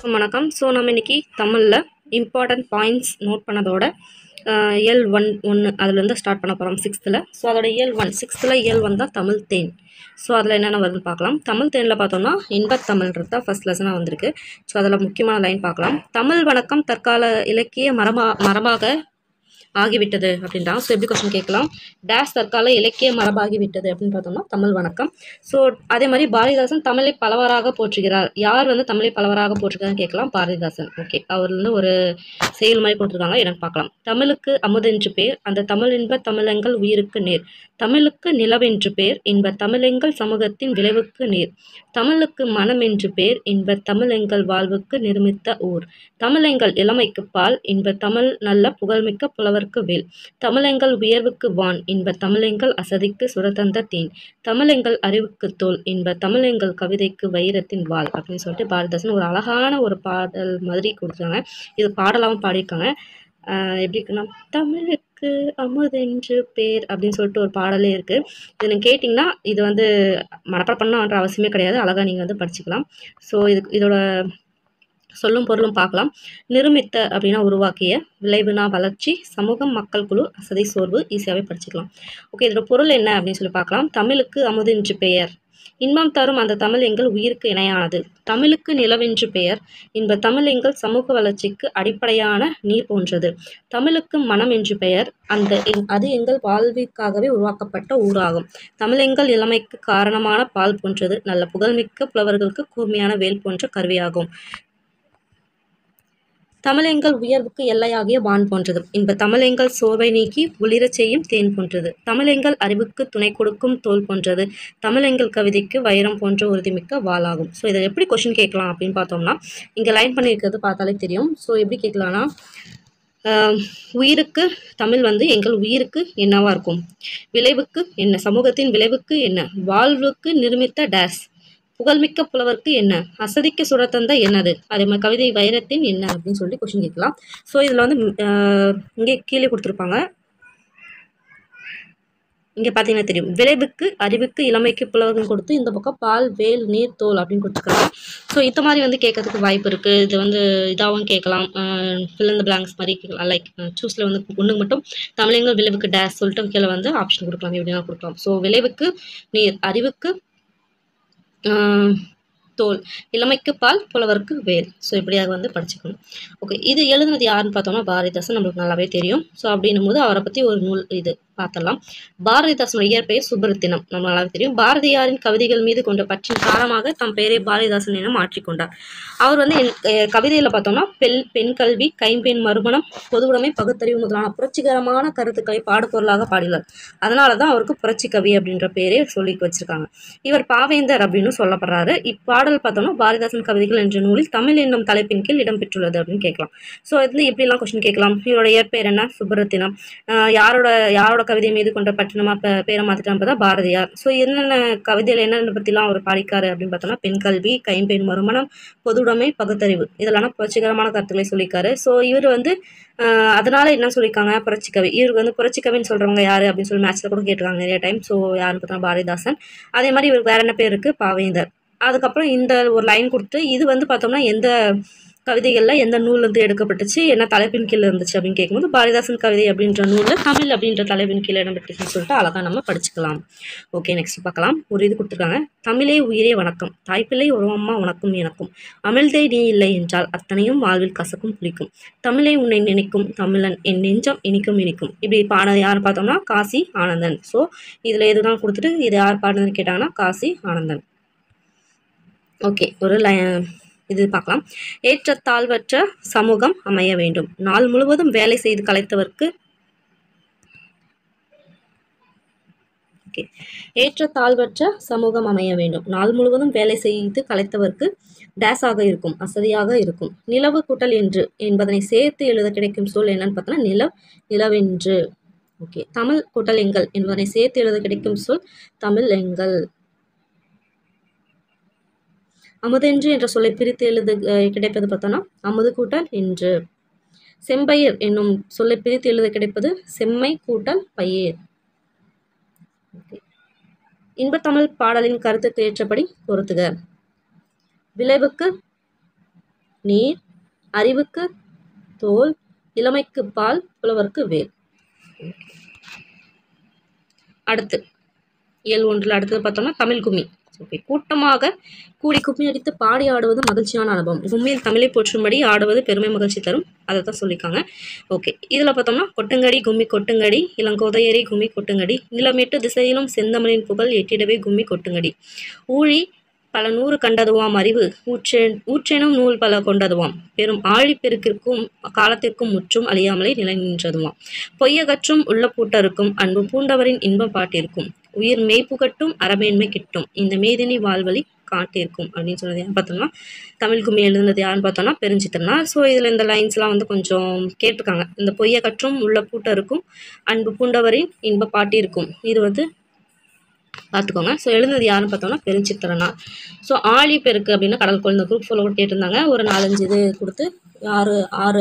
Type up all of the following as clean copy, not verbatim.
எல்லாருக்கும் வணக்கம். ஸோ நம்ம இன்னைக்கு தமிழில் இம்பார்ட்டன்ட் பாயிண்ட்ஸ் நோட் பண்ணதோட இயல் ஒன்று அதுலேருந்து ஸ்டார்ட் பண்ண போகிறோம் சிக்ஸ்த்தில். ஸோ அதோட இயல் 1 சிக்ஸ்த்தில் இயல் 1 தான் தமிழ் தேன். ஸோ அதில் என்னென்ன வருதுன்னு பார்க்கலாம். தமிழ் தேனில் பார்த்தோம்னா இன்பத்தமிழ்ன்றது தான் ஃபஸ்ட் லெசனாக வந்திருக்கு. ஸோ அதில் முக்கியமான லைன் பார்க்கலாம். தமிழ் வணக்கம் தற்கால இலக்கிய மரபாக ஆகிவிட்டது அப்படின்றாங்க. ஸோ எப்படி கொஸ்டின் கேட்கலாம், டேஷ் தற்கால இலக்கிய மரபாகிவிட்டது அப்படின்னு பார்த்தோம்னா தமிழ் வணக்கம். ஸோ அதே மாதிரி பாரதிதாசன் தமிழை பலவராக போற்றுகிறார். யார் தமிழை பலவராக போற்றுகிறான்னு கேட்கலாம், பாரதிதாசன். ஓகே, அவர் ஒரு செயல் மாதிரி கொடுத்துருக்காங்க, என்னன்னு பார்க்கலாம். தமிழுக்கு அமுதென்று பேர், அந்த தமிழ் இன்ப தமிழங்கள் உயிருக்கு நேர். தமிழுக்கு நிலவென்று பேர், இன்ப தமிழெங்கள் சமூகத்தின் விளைவுக்கு நேர். தமிழுக்கு மனம் என்று பேர், இன்ப தமிழெங்கள் வாழ்வுக்கு நிருமித்த ஊர். தமிழெங்கள் இளமைக்கு பால், இன்ப தமிழ் நல்ல புகழ்மிக்க புலவர்க்கு வேல். தமிழெங்கள் உயர்வுக்கு வான், இன்ப தமிழெங்கள் அசதிக்கு சுரதந்த தேன். தமிழெங்கள் அறிவுக்கு தோல், இன்ப தமிழெங்கள் கவிதைக்கு வைரத்தின் வாள் அப்படின்னு சொல்லிட்டு பாரதிதாசன் ஒரு அழகான ஒரு பாடல் மாதிரி கொடுத்துருக்காங்க. இது பாடலாகவும் பாடியிருக்காங்க. எப்படி இருக்குன்னா, தமிழுக்கு அமுதென்று பேர் அப்படின்னு சொல்லிட்டு ஒரு பாடலே இருக்குது. இது நீங்கள் கேட்டிங்கன்னா இது மனப்பாடம் பண்ணணுன்ற அவசியமே கிடையாது, அழகாக நீங்கள் படிச்சுக்கலாம். ஸோ இதோட சொல்லும் பொருளும் பார்க்கலாம். நிருமித்த அப்படின்னா உருவாக்கிய, விளைவுனா வளர்ச்சி, சமூகம் மக்கள் குழு, அசதை சோர்வு, ஈஸியாகவே படிச்சுக்கலாம். ஓகே, இதோட பொருள் என்ன அப்படின்னு சொல்லி பார்க்கலாம். தமிழுக்கு அமுதென்று பெயர், இன்பம் தரும் அந்த தமிழ் எங்கள் உயிருக்கு இணையானது. தமிழுக்கு நிலவென்று பெயர், இன்ப தமிழ் எங்கள் சமூக வளர்ச்சிக்கு அடிப்படையான நீர் போன்றது. தமிழுக்கு மனம் என்று பெயர், அது எங்கள் வாழ்விற்காகவே உருவாக்கப்பட்ட ஊராகும். தமிழெங்கள் இளமைக்கு காரணமான பால் போன்றது, நல்ல புகழ்மிக்க புலவர்களுக்கு கூர்மையான வேல் போன்ற கருவியாகும். தமிழெங்கள் உயர்வுக்கு எல்லையாகிய வான் போன்றது, இன்ப தமிழெங்கள் சோர்வை நீக்கி ஒளிரச் செய்யும் தேன் போன்றது. தமிழெங்கள் அறிவுக்கு துணை கொடுக்கும் தோல் போன்றது, தமிழெங்கள் கவிதைக்கு வைரம் போன்ற உறுதிமிக்க வாளாகும். ஸோ இதை எப்படி கொஸ்டின் கேட்கலாம் அப்படின்னு பார்த்தோம்னா, இங்கே லைன் பண்ணியிருக்கிறது பார்த்தாலே தெரியும். ஸோ எப்படி கேட்கலான்னா, உயிருக்கு தமிழ் எங்கள் உயிருக்கு என்னவா இருக்கும், விளைவுக்கு என்ன, சமூகத்தின் விளைவுக்கு என்ன, வாழ்வுக்கு நிருமித்த டேஸ், புகழ்மிக்க புலவர்க்கு என்ன, அசதிக்கு சுரத்தந்த என்னது, அதே மாதிரி கவிதை வைரத்தின் என்ன அப்படின்னு சொல்லி கொஸ்டின் கேட்கலாம். ஸோ இதில் இங்கே கீழே கொடுத்துருப்பாங்க, இங்கே பார்த்தீங்கன்னா தெரியும். விளைவுக்கு அறிவுக்கு இளமைக்கு புலவர்கள் கொடுத்து இந்த பக்கம் பால் வேல் நீர் தோல் அப்படின்னு கொடுத்துருக்காங்க. ஸோ இந்த மாதிரி கேட்கறதுக்கு வாய்ப்பு இருக்குது. இது இதாகவும் கேட்கலாம், ஃபில் இன் தி பிளாங்க்ஸ் மாதிரி கேட்கலாம். லைக் சூஸில் ஒன்றுக்கு மட்டும் தமிழெங்கள் விளைவுக்கு டேஸ் சொல்லிட்டு கீழே ஆப்ஷன் கொடுக்கலாம், எப்படின்னா கொடுக்கலாம். ஸோ விளைவுக்கு நீர், அறிவுக்கு தோல், இளமைக்கு பால், புலவருக்கு வேல். ஸோ இப்படியாக படிச்சுக்கணும். ஓகே, இது எழுதுனது யாருன்னு பார்த்தோம்னா பாரதிதாசன், நம்மளுக்கு நல்லாவே தெரியும். ஸோ அப்படின்னும் போது அவரை பற்றி ஒரு நூல் இது பார்த்தலாம். பாரதிதாசனுடைய இயற்பெயர் சுப்ரத்தினம், நம்ம நல்லாவே தெரியும். பாரதியாரின் கவிதைகள் மீது கொண்ட பற்றின் காரணமாக தம் பெயரை பாரதிதாசன் என மாற்றிக்கொண்டார். அவர் கவிதையில் பார்த்தோம்னா பெண் கல்வி, கைம்பெண் மறுமணம், பொதுவுடைமை, பகுத்தறிவு முதலான புரட்சிகரமான கருத்துக்களை பாடுபொருளாக பாடினார். அதனால தான் அவருக்கு புரட்சி கவி அப்படின்ற பேரே சொல்லி வச்சிருக்காங்க. இவர் பாவேந்தர் அப்படின்னு சொல்லப்படுறாரு. இப்பாடல் பார்த்தோம்னா பாரதிதாசன் கவிதைகள் என்ற நூலில் தமிழ் என்னும் தலைப்பின் கீழ் இடம்பெற்றுள்ளது அப்படின்னு கேட்கலாம். ஸோ எப்படிலாம் கொஸ்டின் கேட்கலாம். இவரோட இயற்பெயர் என்ன, சுப்ரத்தினம். யாரோட கவிதை மீது கொண்ட பற்றினமா பேரை மாற்றிட்டான் தான் பாரதியார். ஸோ என்னென்ன கவிதையில் என்னென்ன பற்றிலாம் அவர் பாடிக்காரு அப்படின்னு பார்த்தோம்னா, பெண் கல்வி, கைம்பெண் மறுமணம், பொதுவுடைமை, பகுத்தறிவு, இதெல்லாம் புரட்சிகரமான கருத்துக்களை சொல்லியிருக்காரு. ஸோ இவர் அதனால என்ன சொல்லியிருக்காங்க, புரட்சிக்கவி. இவருக்கு புரட்சிக்கவின்னு சொல்கிறவங்க யார் அப்படின்னு சொல்லி மேட்ச்சில் கூட கேட்டிருக்காங்க நிறைய டைம். ஸோ யாருன்னு பார்த்தோம்னா பாரதிதாசன். அதே மாதிரி இவருக்கு வேற என்ன பேர் இருக்குது, பாவேந்தர். அதுக்கப்புறம் இந்த ஒரு லைன் கொடுத்து இது பார்த்தோம்னா எந்த கவிதைகளில் எந்த நூல்லேருந்து எடுக்கப்பட்டுச்சு, என்ன தலைப்பின் கீழே இருந்துச்சு அப்படின்னு கேட்கும்போது பாரதிதாசன் கவிதை அப்படின்ற நூலில் தமிழ் அப்படின்ற தலைப்பின் கீழே இடம்பெற்றுச்சுன்னு சொல்லிட்டு அழகாக நம்ம படிச்சுக்கலாம். ஓகே, நெக்ஸ்ட் பார்க்கலாம். ஒரு இது கொடுத்துருக்காங்க. தமிழே உயிரே வணக்கம், தாய்ப்பிள்ளை ஒரு அம்மா உனக்கும் எனக்கும், அமிழ்தை நீ இல்லை என்றால் அத்தனையும் வாழ்வில் கசக்கும் புளிக்கும், தமிழை உன்னை நினைக்கும் தமிழன் என் நெஞ்சம் இனிக்கும் இனிக்கும். இப்படி பாட யார் பார்த்தோம்னா காசி ஆனந்தன். ஸோ இதில் எதுதான் கொடுத்துட்டு இது யார் பாடுனதுன்னு கேட்டாங்கன்னா காசி ஆனந்தன். ஓகே, ஒரு இது பார்க்கலாம். ஏற்றத்தாழ்வற்ற சமூகம் அமைய வேண்டும், நாள் முழுவதும் வேலை செய்து கலைத்தவர்க்கு. ஓகே, ஏற்றத்தாழ்வற்ற சமூகம் அமைய வேண்டும், நாள் முழுவதும் வேலை செய்து கலைத்தவர்க்கு டேஸாக இருக்கும், அசதியாக இருக்கும். நிலவு கூட்டல் என்று என்பதனை சேர்த்து எழுத கிடைக்கும் சொல் என்னன்னு பார்த்தோன்னா நிலவென்று. ஓகே, தமிழ் கூட்டல் எங்கள் என்பதனை சேர்த்து எழுத கிடைக்கும் சொல் தமிழ் எங்கள். அமுதென்று என்ற சொல்லை பிரித்து எழுத கிடைப்பது பார்த்தோன்னா அமுது கூட்டல் என்று. செம்பயிர் என்னும் சொல்லை பிரித்து எழுத கிடைப்பது செம்மை கூட்டல் பயிர். இன்பத்தமிழ் பாடலின் கருத்துக்கு ஏற்றபடி பொருத்துக. விளைவுக்கு நீர், அறிவுக்கு தோல், இளமைக்கு பால், புலவர்க்கு வேல். அடுத்து இயல் 1 அடுத்தது பார்த்தோம்னா தமிழ் கும்மி. ஓகே, கூட்டமாக கூடி கும்மி அடித்து பாடி ஆடுவது மகிழ்ச்சியான அனுபவம். கும்மியில் தமிழை போற்றும்படி ஆடுவது பெருமை மகிழ்ச்சி தரும். அதை தான் சொல்லியிருக்காங்க. ஓகே, இதில் பார்த்தோம்னா கொட்டுங்கடி கும்மி கொட்டுங்கடி, இளங்கோதையரை கும்மி கொட்டுங்கடி, நிலமெட்டு திசையிலும் செந்தமிழின் புகழ் எட்டிடவே கும்மி கொட்டுங்கடி, ஊழி பல நூறு கண்டதுவாம் அறிவு ஊற்றெனும் நூல் பல கொண்டதுவாம், பெரும் ஆழிப்பெருக்கிற்கும் காலத்திற்கும் முற்றும் அழியாமலே நிலை நின்றதுவாம், பொய்யகற்றும் உள்ள பூட்டருக்கும் அன்பு பூண்டவரின் இன்பம் பாட்டிருக்கும், உயிர் மெய்ப்புகட்டும் அறமேன்மை கிட்டும், இந்த மேதினி வாழ்வழி காட்டியிருக்கும் அப்படின்னு சொன்னது யார் பார்த்தோம்னா தமிழ் கும்மி எழுதுனது யாருன்னு பார்த்தோம்னா பெருஞ்சித்திரனார். ஸோ இதில் இந்த லைன்ஸ்லாம் வந்து கொஞ்சம் கேட்டிருக்காங்க. இந்த பொய்ய கற்றும் உள்ள பூட்டருக்கும் அன்பு பூண்டவரின் இன்ப பாட்டி இருக்கும், இது வந்து பார்த்துக்கோங்க. ஸோ எழுதுனது யாருன்னு பார்த்தோம்னா பெருஞ்சித்திரனார். ஸோ ஆழி பெருக்கு அப்படின்னா கடல் கோள், இந்த குரூப் ஃபாலோ கேட்டிருந்தாங்க. ஒரு 4-5 இது கொடுத்து ஆறு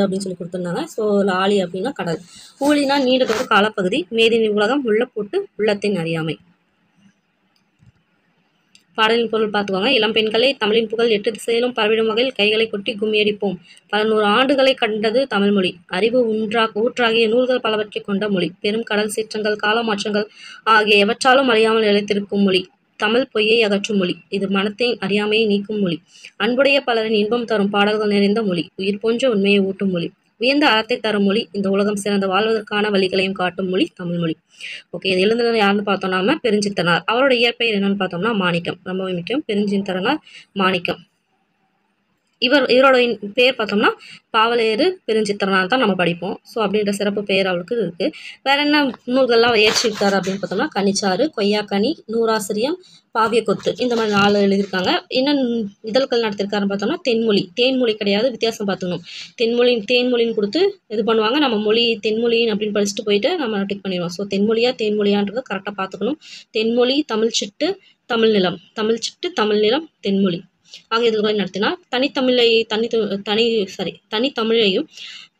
அப்படின்னு சொல்லி கொடுத்துருந்தாங்க. ஸோ ஆழி அப்படின்னா கடல், ஊழினா நீண்டதொரு காலப்பகுதி, மேதினி உலகம், உள்ள போட்டு உள்ளத்தின் அறியாமை. பாடலின் பொருள் பார்த்துக்கோங்க. இளம்பெண்களே, தமிழின் புகழ் 8 திசையிலும் பரவிடும் வகையில் கைகளை கொட்டி கும்மியடிப்போம். பல 100 ஆண்டுகளை கண்டது தமிழ்மொழி, அறிவு ஊற்றாகிய நூல்கள் பலவற்றை கொண்ட மொழி, பெரும் கடல் சீற்றங்கள் கால மாற்றங்கள் ஆகிய எவற்றாலும் அழியாமல் நிலைத்திருக்கும் மொழி, தமிழ் பொய்யை அகற்றும் மொழி, இது மனத்தின் அறியாமையை நீக்கும் மொழி, அன்புடைய பலரின் இன்பம் தரும் பாடல்கள் நிறைந்த மொழி, உயிர் போன்ற உண்மையை ஊட்டும் மொழி, உயர்ந்த அறத்தை தரும் மொழி, இந்த உலகம் சிறந்த வாழ்வதற்கான வழிகளையும் காட்டும் மொழி தமிழ்மொழி. ஓகே, இது எழுதுனது யாருன்னு பார்த்தோம்னா பெருஞ்சித்திரனார். அவரோட இயற்பெயர் என்னன்னு பார்த்தோம்னா மாணிக்கம். ரொம்பவே முக்கியம், பெருஞ்சித்திரனார் மாணிக்கம். இவரோட பேர் பார்த்தோம்னா பாவலேறு பெருஞ்சித்திரனார் தான் நம்ம படிப்போம். ஸோ அப்படின்ற சிறப்பு பெயர் அவளுக்கு இருக்குது. வேற என்ன நூல்கள்லாம் ஏற்றிருக்காரு அப்படின்னு பார்த்தோம்னா கனிச்சாறு, கொய்யாக்கனி, நூறாசிரியம், பாவிய கொத்து, இந்த மாதிரி 4 எழுதியிருக்காங்க. என்ன இதழ்கள் நடத்திருக்காருன்னு பார்த்தோம்னா தென்மொழி. தேன்மொழி கிடையாது, வித்தியாசம் பார்த்துக்கணும். தேன்மொழின்னு கொடுத்து இது பண்ணுவாங்க. நம்ம மொழி தென்மொழின்னு அப்படின்னு படிச்சுட்டு போயிட்டு நம்ம டிக் பண்ணிடுவோம். ஸோ தேன்மொழியான்றது கரெக்டாக பார்த்துக்கணும். தென்மொழி, தமிழ் சிட்டு, தமிழ் நிலம், தமிழ் சிட்டு, தமிழ் நிலம், தென்மொழி ஆகிய இதுகளை நடத்தினார். தனித்தமிழையும்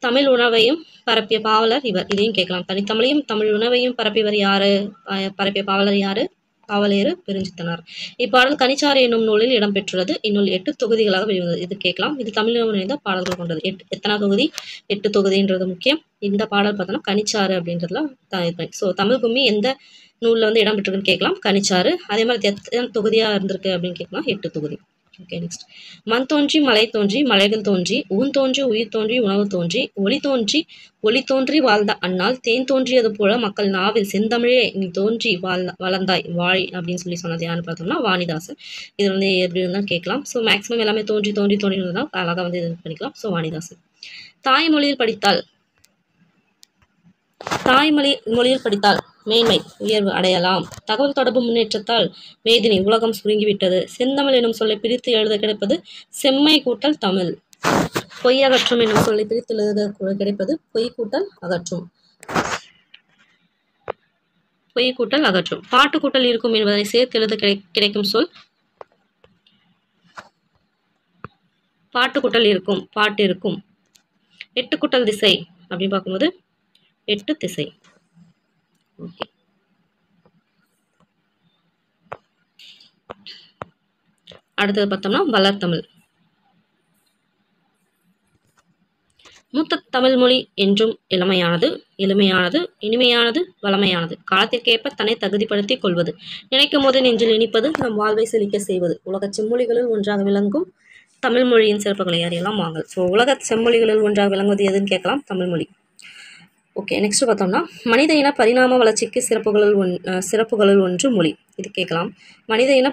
தமிழ் உணவையும் பரப்பிய பாவலர் இவர். இதையும் கேட்கலாம். தனித்தமிழையும் தமிழ் உணவையும் பரப்பியவர் யாரு? பரப்பிய பாவலர் யாரு? பாவலேறு பெருஞ்சித்திரனார். இப்பாடல் கனிச்சாறு என்னும் நூலில் இடம்பெற்றுள்ளது. இந்நூல் 8 தொகுதிகளாக வெளிவந்தது. இது கேட்கலாம். இது தமிழில் இணைந்த பாடல்கள் கொண்டது. எத்தனை தொகுதி? 8 தொகுதின்றது முக்கியம். இந்த பாடல் பார்த்தோம்னா கனிச்சாறு அப்படின்றதுல ஸோ தமிழ் கும்மி எந்த நூலில் வந்து இடம்பெற்றிருக்குன்னு கேட்கலாம். கனிச்சாறு. அதே மாதிரி எத்தனை தொகுதியாக இருந்திருக்கு அப்படின்னு கேட்கலாம். 8 தொகுதி. Okay, next. மண் தோன்றி மலை தோன்றி மலைகள் தோன்றி ஊன் தோன்றி உயிர் தோன்றி உணவு தோன்றி ஒளி தோன்றி வாழ்ந்த அந்நாள் தேன் தோன்றியது போல மக்கள் நாவில் செந்தமிழே நீ தோன்றி வளர்ந்தாய் வாழ் அப்படின்னு சொன்னது யாருன்னு பார்த்தோம்னா வாணிதாசன். இது வந்து எப்படி இருந்தால் கேட்கலாம். ஸோ மேக்ஸிமம் எல்லாமே தோன்றி இருந்தால் அழகாக வந்து இது பண்ணிக்கலாம். ஸோ வாணிதாசன். தாய்மொழியில் படித்தால் மேன்மை உயர்வு அடையலாம். தகவல் தொடர்பு முன்னேற்றத்தால் மேதினி உலகம் சுருங்கிவிட்டது. செந்தமிழ் எனும் சொல்லை பிரித்து எழுத கிடைப்பது செம்மை கூட்டல் தமிழ். பொய் அகற்றும் என்னும் சொல்லை பிரித்து எழுத கிடைப்பது பொய் கூட்டல் அகற்றும். பாட்டு கூட்டல் இருக்கும் என்பதை சேர்த்து எழுத கிடைக்கும் சொல் பாட்டு கூட்டல் இருக்கும், பாட்டு இருக்கும். 8 கூட்டல் திசை அப்படின்னு பார்க்கும்போது 8 திசை. ஓகே, அடுத்தது பார்த்தோம்னா வளர்த்தமிழ். மூத்த தமிழ் மொழி என்றும் எளிமையானது, இனிமையானது, வளமையானது, காலத்திற்கேற்ப தன்னை தகுதிப்படுத்திக் கொள்வது, நினைக்கும் போது நெஞ்சில் இனிப்பது, நம் வாழ்வை செழிக்க செய்வது, உலக செம்மொழிகளில் ஒன்றாக விளங்கும் தமிழ் மொழியின் சிறப்புகளை அறியலாம் வாங்கல். ஸோ உலக செம்மொழிகளில் ஒன்றாக விளங்குவது எதுன்னு கேட்கலாம், தமிழ்மொழி. ஓகே, நெக்ஸ்ட் பார்த்தோம்னா மனித இன பரிணாம வளர்ச்சிக்கு சிறப்புகளில் ஒன்று மொழி. இது கேட்கலாம். மனித இன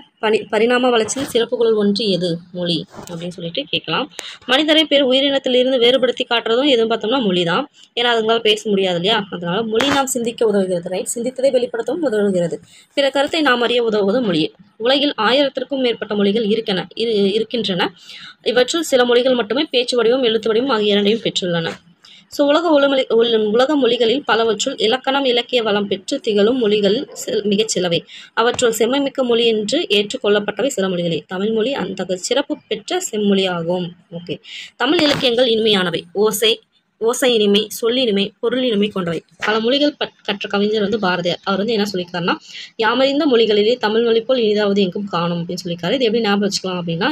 பரிணாம வளர்ச்சியில் சிறப்புகளில் ஒன்று எது? மொழி அப்படின்னு சொல்லிட்டு கேட்கலாம். மனிதரை உயிரினத்திலிருந்து வேறுபடுத்தி காட்டுறதும் எதுவும் பார்த்தோம்னா மொழி தான். ஏன்னா அதுங்களால் பேச முடியாது இல்லையா? அதனால மொழி நாம் சிந்திக்க உதவுகிறது. ரைட், சிந்தித்ததை வெளிப்படுத்தவும் உதவுகிறது. பிற கருத்தை நாம் அறிய உதவுவது மொழி. உலகில் 1000த்திற்கும் மேற்பட்ட மொழிகள் இருக்கின்றன. இவற்றுள் சில மொழிகள் மட்டுமே பேச்சு வடிவம், எழுத்து வடிவம் ஆகிய இரண்டையும் பெற்றுள்ளன. ஸோ உலக மொழிகளில் பலவற்றுள் இலக்கணம், இலக்கிய வளம் பெற்று திகழும் மொழிகள் மிகச் சிலவே. அவற்றுள் செம்மைமிக்க மொழி என்று ஏற்றுக்கொள்ளப்பட்டவை சில மொழிகளே. தமிழ் மொழி அந்த சிறப்பு பெற்ற செம்மொழி ஆகும். ஓகே, தமிழ் இலக்கியங்கள் இனிமையானவை. ஓசை இனிமை, சொல்லினிமை, பொருள் இனிமை கொண்டவை. பல மொழிகள் கற்ற கவிஞர் வந்து பாரதியார். அவர் வந்து என்ன சொல்லியிருக்காருன்னா, யாமறிந்த மொழிகளிலே தமிழ் மொழி போல் இனிதாவது எங்கும் காணும் அப்படின்னு சொல்லியிருக்காரு. இது எப்படி ஞாபகம் வச்சுக்கலாம் அப்படின்னா,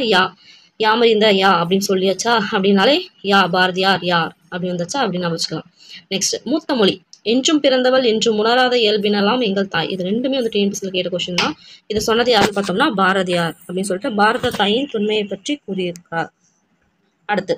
யாமர் இந்த யா அப்படின்னு சொல்லியாச்சா அப்படின்னாலே யா பாரதியார் யார் அப்படின்னு வந்தாச்சா அப்படின்னு வச்சுக்கலாம். நெக்ஸ்ட் மூத்த மொழி. என்றும் பிறந்தவள் என்றும் உணராத இயல்பினெல்லாம் எங்கள் தாய். இது ரெண்டுமே வந்து டிஎன்பிஎஸ்சியில் கேட்ட கொஸ்டின் தான். இதை சொன்னது யாருன்னு பார்த்தோம்னா பாரதியார் அப்படின்னு சொல்லிட்டு பாரத தாயின் தொன்மையை பற்றி கூறியிருக்கிறார். அடுத்து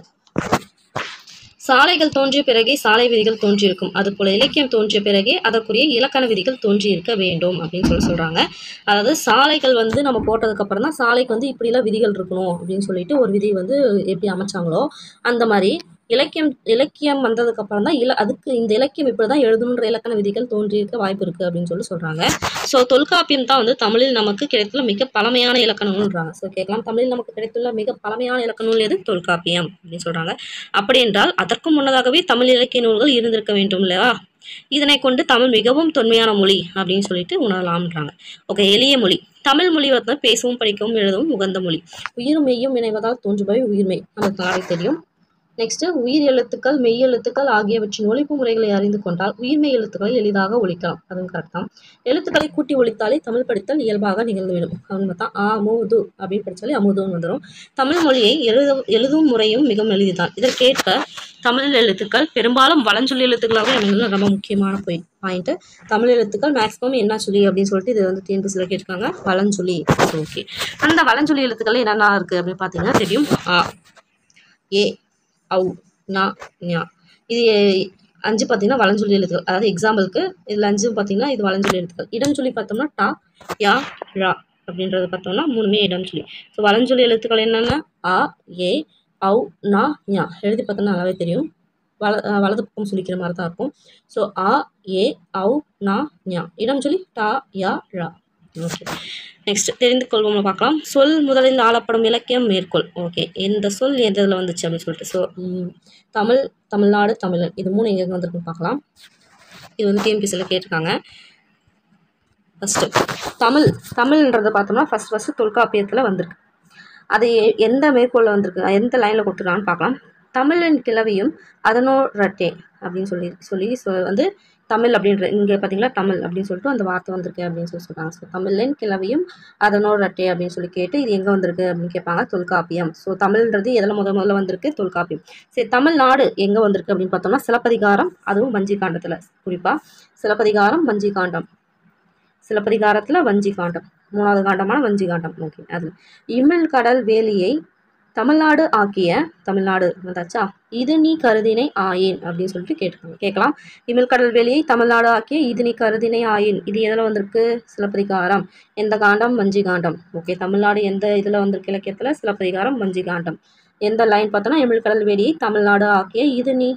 சாலைகள் தோன்றிய பிறகே சாலை விதிகள் தோன்றியிருக்கும், அதுபோல இலக்கியம் தோன்றிய பிறகே அதற்குரிய இலக்கண விதிகள் தோன்றியிருக்க வேண்டும் அப்படின்னு சொல்றாங்க. அதாவது சாலைகள் வந்து நம்ம போட்டதுக்கு அப்புறம் தான் சாலைக்கு வந்து இப்படிலாம் விதிகள் இருக்கணும் அப்படின்னு சொல்லிட்டு ஒரு விதி வந்து எப்படி அமைச்சாங்களோ அந்த மாதிரி இலக்கியம் வந்ததுக்கு அப்புறம் தான் அதுக்கு இந்த இலக்கியம் இப்படிதான் எழுதணுன்ற இலக்கண விதிகள் தோன்றியிருக்க வாய்ப்பு இருக்கு அப்படின்னு சொல்றாங்க. ஸோ தொல்காப்பியம் தான் வந்து தமிழில் நமக்கு கிடைத்துள்ள மிக பழமையான இலக்கண நூல்ன்றாங்க. ஸோ கேட்கலாம், தமிழில் நமக்கு கிடைத்துள்ள மிக பழமையான இலக்கண நூல் எது? தொல்காப்பியம் அப்படின்னு சொல்றாங்க. அப்படி என்றால் அதற்கு முன்னதாகவே தமிழ் இலக்கிய நூல்கள் இருந்திருக்க வேண்டும் இல்லையா? இதனை கொண்டு தமிழ் மிகவும் தொன்மையான மொழி அப்படின்னு சொல்லிட்டு உணரலாம்ன்றாங்க. ஓகே, எளிய மொழி. தமிழ் மொழி வந்து பேசவும் படிக்கவும் எழுதவும் உகந்த மொழி. உயிரும் மெய்யும் இணைவதால் தோன்றுபவை உயிர்மை, நமக்கு தெரியும். நெக்ஸ்ட் உயிர் எழுத்துக்கள் மெய் எழுத்துக்கள் ஆகியவற்றின் ஒலிப்பு முறைகளை அறிந்து கொண்டால் உயிர்மெய் எழுத்துக்களை எளிதாக ஒலிக்கலாம். அதுவும் கரெக்ட் தான். எழுத்துக்களை கூட்டி ஒலித்தாலே தமிழ் படித்தல் இயல்பாக நிகழ்ந்துவிடும். அவங்க தான் அமுது அப்படின்னு படித்தாலே அமுதுன்னு வந்துடும். தமிழ் மொழியை எழுதும் முறையும் மிகவும் எளிதுதான். இதற்கேற்ப தமிழ் எழுத்துக்கள் பெரும்பாலும் வளஞ்சொல்லி எழுத்துக்களாக அமைந்தது ரொம்ப முக்கியமான பாயிண்ட். தமிழ் எழுத்துக்கள் மேக்ஸிமம் என்ன சொல்லி அப்படின்னு சொல்லிட்டு இது வந்து டிஎன்பிஎஸ்சியில் கேட்டிருக்காங்க, வளஞ்சொல்லி. ஓகே, அந்த வளஞ்சொல்லி எழுத்துக்கள் என்னென்ன இருக்குது அப்படின்னு பார்த்தீங்கன்னா தெரியும். ஆ, ஏ, ஔ, நா, ஞா. இது 5 பார்த்தீங்கன்னா வளஞ்சொல்லி எழுத்துக்கள். அதாவது எக்ஸாம்பிளுக்கு இதில் 5 பார்த்தீங்கன்னா இது வளஞ்சொல்லி எழுத்துக்கள். இடஞ்சொல்லி பார்த்தோம்னா டா, யா, ரா அப்படின்றது பார்த்தோம்னா 3மே இடஞ்சொல்லி. ஸோ வளஞ்சொல்லி எழுத்துக்கள் என்னென்ன? ஆ, ஏ, ஔ, நா, ஞா. எழுதி பார்த்தோம்னா நல்லாவே தெரியும், வலது பக்கம் சொல்லிக்கிற மாதிரி தான் இருக்கும். ஸோ ஆ, ஏ, ஔ, நா, ஞா. இடஞ்சொல்லி டா, யா, ரா. ஓகே, நெக்ஸ்ட் தெரிந்து கொள்வோம்ல பார்க்கலாம். சொல் முதலில் ஆளப்படும் இலக்கியம் மேற்கோள். ஓகே, இந்த சொல் எதில் வந்துச்சு அப்படின்னு சொல்லிட்டு. ஸோ தமிழ், தமிழ்நாடு, தமிழன், இது 3 எங்கே வந்துருக்குன்னு பார்க்கலாம். இது வந்து டிஎன்பிஎஸ்சியில் கேட்டிருக்காங்க. ஃபஸ்ட்டு தமிழ்ன்றதை பார்த்தோம்னா ஃபஸ்ட்டு தொல்காப்பியத்தில் வந்திருக்கு. அது எந்த மேற்கோளில் வந்திருக்கு, எந்த லைனில் கொடுத்துருக்கான்னு பார்க்கலாம். தமிழின் கிளவியும் அதனோரட்டே அப்படின்னு சொல்லி வந்து தமிழ் அப்படின்ற இங்கே பார்த்தீங்களா தமிழ் அப்படின்னு சொல்லிட்டு அந்த வார்த்தை வந்திருக்கு அப்படின்னு சொல்கிறாங்க. ஸோ தமிழின் கிளவியும் அதனோரட்டே அப்படின்னு சொல்லி கேட்டு இது எங்கே வந்திருக்கு அப்படின்னு கேட்பாங்க, தொல்காப்பியம். ஸோ தமிழ்ன்றது எதில் முதல்ல வந்திருக்கு? தொல்காப்பியம். சரி, தமிழ்நாடு எங்கே வந்திருக்கு அப்படின்னு பார்த்தோம்னா சிலப்பதிகாரம், அதுவும் வஞ்சி காண்டத்தில். குறிப்பாக சிலப்பதிகாரம், வஞ்சி காண்டம். சிலப்பதிகாரத்தில் வஞ்சி காண்டம், 3வது காண்டமான வஞ்சி காண்டம். ஓகே, அதில் இமிழ் கடல் வேலியை தமிழ்நாடு ஆக்கிய, தமிழ்நாடு வந்தாச்சா, இது நீ கருதினை ஆயின் அப்படின்னு சொல்லிட்டு கேட்கலாம். இமிழ் கடல் வேலியை தமிழ்நாடு ஆக்கிய இது நீ கருதினை ஆயின், இது எதில் வந்திருக்கு? சிலப்பதிகாரம். எந்த காண்டம்? வஞ்சி காண்டம். ஓகே, தமிழ்நாடு எந்த இதில் வந்திருக்கு இலக்கியத்தில்? சிலப்பதிகாரம், வஞ்சி காண்டம். எந்த லைன் பார்த்தோன்னா இமிழ் கடல் வேலியை தமிழ்நாடு ஆக்கிய இது நீ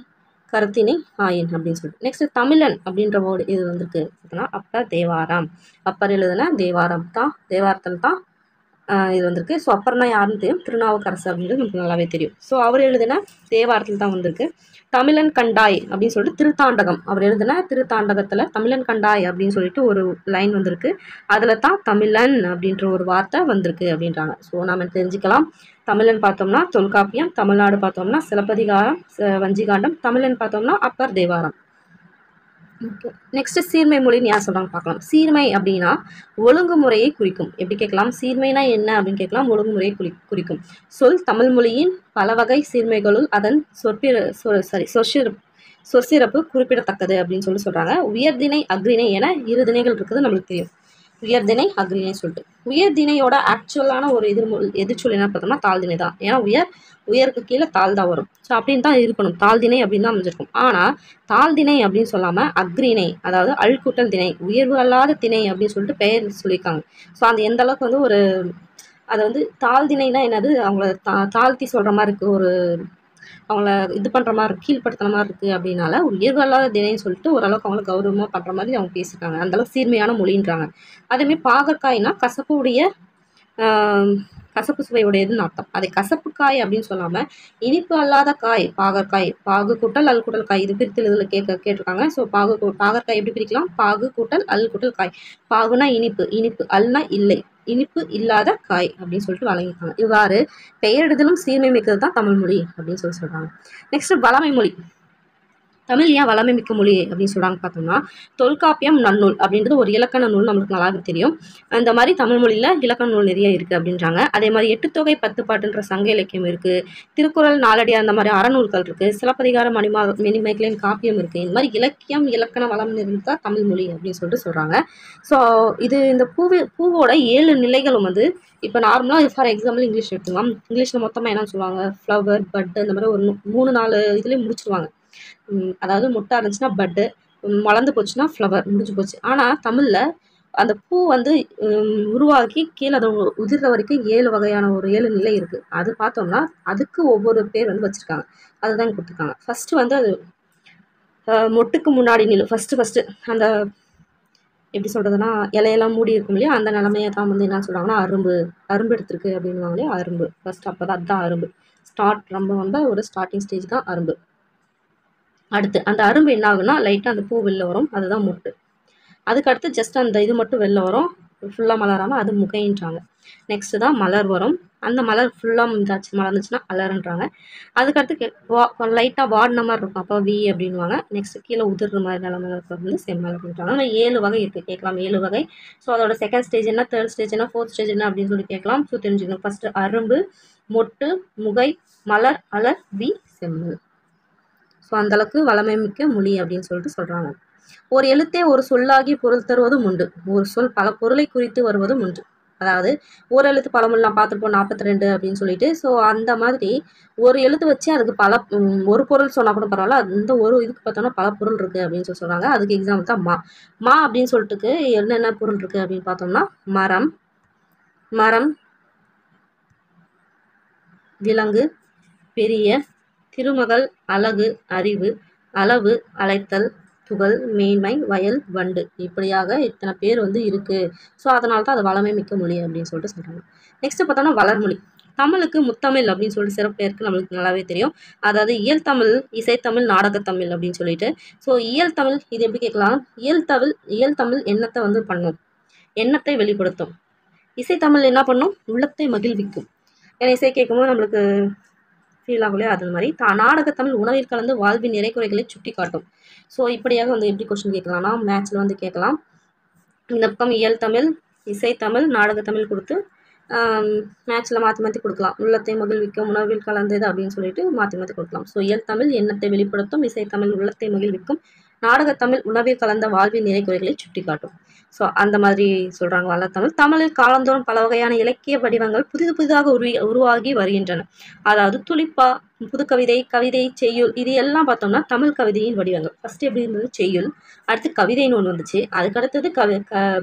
கருத்தினை ஆயின் அப்படின்னு சொல்லிட்டு. நெக்ஸ்ட் தமிழன் அப்படின்ற வேர்டு இது வந்திருக்கு பார்த்தோன்னா அப்பர் தேவாரம். அப்பர் எழுதுன தேவாரம் தான், தேவாரத்தில் தான் இது வந்திருக்கு. ஸோ அப்பர்னா யாருன்னு தெரியும், திருநாவுக்கரசு அப்படின்றது நமக்கு நல்லாவே தெரியும். ஸோ அவர் எழுதின தேவாரத்தில் தான் வந்திருக்கு. தமிழன் கண்டாய் அப்படின்னு சொல்லிட்டு திருத்தாண்டகம், அவர் எழுதின திருத்தாண்டகத்தில் தமிழன் கண்டாய் அப்படின்னு சொல்லிட்டு ஒரு லைன் வந்திருக்கு. அதில் தான் தமிழன் அப்படின்ற ஒரு வார்த்தை வந்திருக்கு அப்படின்றாங்க. ஸோ நம்ம தெரிஞ்சுக்கலாம், தமிழன் பார்த்தோம்னா தொல்காப்பியம், தமிழ்நாடு பார்த்தோம்னா சிலப்பதிகாரம், வஞ்சிகாண்டம், தமிழன் பார்த்தோம்னா அப்பர் தேவாரம். நெக்ஸ்ட் சீர்மை மொழின்னு யார் சொல்கிறாங்க பார்க்கலாம். சீர்மை அப்படின்னா ஒழுங்குமுறையை குறிக்கும். எப்படி கேட்கலாம்? சீர்மைனா என்ன அப்படின்னு கேட்கலாம், ஒழுங்குமுறையை குறிக்கும் சொல். தமிழ் மொழியின் பல வகை சீர்மைகளுள் அதன் சொற்சிறப்பு குறிப்பிடத்தக்கது அப்படின்னு சொல்கிறாங்க. உயர்திணை அக்ரிணை என 2 திணைகள் இருக்குது நம்மளுக்கு தெரியும். உயர்திணை அக்ரிணை சொல்லிட்டு உயர்திணையோட ஆக்சுவலான ஒரு எதிர்ச்சொல் என்ன பார்த்தோம்னா தாழ்திணை தான். ஏன்னா உயருக்கு கீழே தாழ் தான் வரும். ஸோ அப்படின்னு தான் இருக்கணும், தாழ்திணை அப்படின்னு தான் அமைஞ்சிருக்கும். ஆனால் தாழ்திணை அப்படின்னு சொல்லாமல் அக்ரிணை, அதாவது அழுக்கூட்டல் திணை, உயர்வு அல்லாத திணை அப்படின்னு சொல்லிட்டு பெயர் சொல்லியிருக்காங்க. ஸோ அந்த எந்த அளவுக்கு வந்து ஒரு அதை வந்து தாழ்திணைனா என்னது, அவங்கள தாழ்த்தி சொல்கிற மாதிரி இருக்குது, ஒரு அவங்கள இது பண்ணுற மாதிரி இருக்குது, கீழ்படுத்துகிற மாதிரி இருக்குது. அப்படின்னால உயர்வு அல்லாத திணைன்னு சொல்லிட்டு ஓரளவுக்கு அவங்கள கௌரவமாக பண்ணுற மாதிரி அவங்க பேசியிருக்காங்க. அந்தளவுக்கு சீர்மையான மொழின்றாங்க. அதேமாதிரி பாகற்காய்னா கசப்பு சுவையுடையதுன்னு அர்த்தம். அதை கசப்பு காய் அப்படின்னு சொல்லாமல் இனிப்பு அல்லாத காய் பாகற்காய், பாகு கூட்டல் அல் கூட்டல் காய், இது பிரித்து இதில் கேட்டிருக்காங்க. ஸோ பாகற்காய் எப்படி பிரிக்கலாம்? பாகு கூட்டல் அல் கூட்டல் காய். பாகுனா இனிப்பு, அல்னா இல்லை, இனிப்பு இல்லாத காய் அப்படின்னு சொல்லிட்டு வழங்கியிருக்காங்க. இவ்வாறு பெயரிடுதலும் சீர்மை மிக்கது தான் தமிழ் மொழி அப்படின்னு சொல்கிறாங்க. நெக்ஸ்ட் வளமை மொழி. தமிழ் ஏன் வளமை மிக்க மொழி அப்படின்னு சொல்கிறாங்க பார்த்தோம்னா, தொல்காப்பியம், நன்னூல் அப்படின்றது ஒரு இலக்கண நூல் நம்மளுக்கு நல்லாவே தெரியும். அந்த மாதிரி தமிழ் மொழியில் இலக்கண நூல் நிறைய இருக்குது அப்படின்றாங்க. அதே மாதிரி 8 தொகை 10 பாட்டுன்ற சங்க இலக்கியம் இருக்குது, திருக்குறள், நாலடியார், அந்த மாதிரி அறநூல்கள் இருக்குது, சிலப்பதிகாரம், மணிமேகலையின் காப்பியம் இருக்குது. இந்த மாதிரி இலக்கியம் இலக்கண வளம் இருந்தால் தமிழ் மொழி அப்படின்னு சொல்லிட்டு சொல்கிறாங்க. ஸோ இது இந்த பூவோட 7 நிலைகளும் வந்து இப்போ நார்மலாக ஃபார் எக்ஸாம்பிள் இங்கிலீஷ் எடுத்துக்கலாம். இங்கிலீஷில் மொத்தமாக என்ன சொல்லுவாங்க, ஃப்ளவர், பட், இந்த மாதிரி ஒரு 3-4 இதுலேயே முடிச்சிருவாங்க. அதாவது முட்டை இருந்துச்சுன்னா பட்டு, வளர்ந்து போச்சுன்னா ஃப்ளவர், முடிஞ்சு போச்சு. ஆனால் தமிழில் அந்த பூ வந்து உருவாக்கி கீழே அதை உதிர்ற வரைக்கும் 7 வகையான ஒரு 7 நிலை இருக்குது. அது பார்த்தோம்னா அதுக்கு ஒவ்வொரு பேர் வந்து வச்சுருக்காங்க, அதுதான் கொடுத்துருக்காங்க. ஃபஸ்ட்டு வந்து அது மொட்டுக்கு முன்னாடி நிலை ஃபஸ்ட்டு அந்த எப்படி சொல்கிறதுனா இலையெல்லாம் மூடி இருக்கும் இல்லையா, அந்த நிலமையை தான் வந்து என்ன சொல்கிறாங்கன்னா அரும்பு எடுத்துருக்கு அப்படின்வாங்க இல்லையா, அரும்பு ஃபஸ்ட்டு. அப்போ தான் அதுதான் அரும்பு நம்ம வந்து ஒரு ஸ்டார்டிங் ஸ்டேஜ் தான் அரும்பு. அடுத்து அந்த அரும்பு என்ன ஆகுனா லைட்டாக அந்த பூ வெளில வரும், அதுதான் மொட்டு. அதுக்கடுத்து ஜஸ்ட் அந்த இது மட்டும் வெளில வரும், ஃபுல்லாக மலராமல், அது முகைன்றாங்க. நெக்ஸ்ட்டு தான் மலர் வரும், அந்த மலர் ஃபுல்லாக மலர்ந்துச்சுன்னா அலர்ன்றாங்க. அதுக்கடுத்து லைட்டாக வாடின மாதிரி இருக்கும், அப்போ வி அப்படின்வாங்க. நெக்ஸ்ட்டு கீழே உதிர்ற மாதிரி நிலமை வந்து செம்மலர் அப்படின்றாங்க. அதில் 7 வகை இருக்குது, கேட்கலாம் 7 வகை. ஸோ அதோட செகண்ட் ஸ்டேஜ் என்ன, தேர்ட் ஸ்டேஜ் என்ன, ஃபோர்த் ஸ்டேஜ் என்ன அப்படின்னு சொல்லி கேட்கலாம். ஸோ தெரிஞ்சுக்கணும். ஃபஸ்ட்டு அரும்பு, மொட்டு, முகை, மலர், அலர், வி, செம்மல். ஸோ அந்தளவுக்கு வளமை மிக்க மொழி அப்படின்னு சொல்லிட்டு சொல்கிறாங்க. ஒரு எழுத்தே ஒரு சொல்லாகி பொருள் தருவதும் உண்டு, ஒரு சொல் பல பொருளை குறித்து வருவதும் உண்டு. அதாவது ஒரு எழுத்து பழமொழி நான் பார்த்துருப்போம் 42 அப்படின்னு சொல்லிட்டு. ஸோ அந்த மாதிரி ஒரு எழுத்து வச்சு அதுக்கு பல ஒரு பொருள் சொன்னால் கூட பரவாயில்ல, அந்த ஒரு இதுக்கு பார்த்தோம்னா பல பொருள் இருக்குது அப்படின்னு சொல்லி சொல்கிறாங்க. அதுக்கு எக்ஸாம்பிள் தான் மா அப்படின்னு சொல்லிட்டுக்கு என்னென்ன பொருள் இருக்குது அப்படின்னு பார்த்தோம்னா, மரம், விலங்கு, பெரிய, திருமகள், அழகு, அறிவு, அளவு, அழைத்தல், துகள், மேன்மை, வயல், வண்டு, இப்படியாக இத்தனை பேர் வந்து இருக்குது. ஸோ அதனால தான் அது வளமை மிக்க மொழி அப்படின்னு சொல்லிட்டு சொல்கிறாங்க. நெக்ஸ்ட்டு பார்த்தோம்னா வளர்மொழி. தமிழுக்கு முத்தமிழ் அப்படின்னு சொல்லிட்டு சிறப்பு பேருக்கு நம்மளுக்கு நல்லாவே தெரியும். அதாவது இயல் தமிழ், இசைத்தமிழ், நாடகத்தமிழ் அப்படின்னு சொல்லிட்டு. ஸோ இயல் தமிழ் இது எப்படி கேட்கலாம், இயல் தமிழ் எண்ணத்தை வந்து பண்ணும், எண்ணத்தை வெளிப்படுத்தும். இசைத்தமிழ் என்ன பண்ணும், உள்ளத்தை மகிழ்விக்கும். ஏன்னா இசை கேட்கும்போது நம்மளுக்கு ஃபீல் ஆகலையா, அது மாதிரி நாடகத்தமிழ் உணவில் கலந்து வாழ்வின் நிறைக்குறைகளை சுட்டி காட்டும். ஸோ இப்படியாக வந்து எப்படி கொஸ்டின் கேட்கலாம்னா, மேட்ச்சில் வந்து கேட்கலாம். இந்த பக்கம் இயல் தமிழ், இசைத்தமிழ், நாடகத்தமிழ் கொடுத்து மேட்ச்சில் மாற்றி கொடுக்கலாம். உள்ளத்தை மகிழ்விக்கும், உணவில் கலந்தது அப்படின்னு சொல்லிட்டு மாற்றி கொடுக்கலாம். ஸோ இயல் தமிழ் எண்ணத்தை வெளிப்படுத்தும், இசைத்தமிழ் உள்ளத்தை மகிழ்விக்கும், நாடகத்தமிழ் உணவில் கலந்த வாழ்வின் நிறைக்குறைகளை சுட்டி காட்டும். ஸோ அந்த மாதிரி சொல்கிறாங்க வளர்த்தமிழ். தமிழில் காலந்தோறும் பல வகையான இலக்கிய வடிவங்கள் புதிதாக உருவாகி வருகின்றன. அதாவது துளிப்பா, புதுக்கவிதை, கவிதை, செய்யுள், இது எல்லாம் பார்த்தோம்னா தமிழ் கவிதையின் வடிவங்கள். ஃபஸ்ட்டு எப்படி இருந்தது, செய்யுள், அடுத்து கவிதைன்னு ஒன்று வந்துச்சு, அதுக்கடுத்தது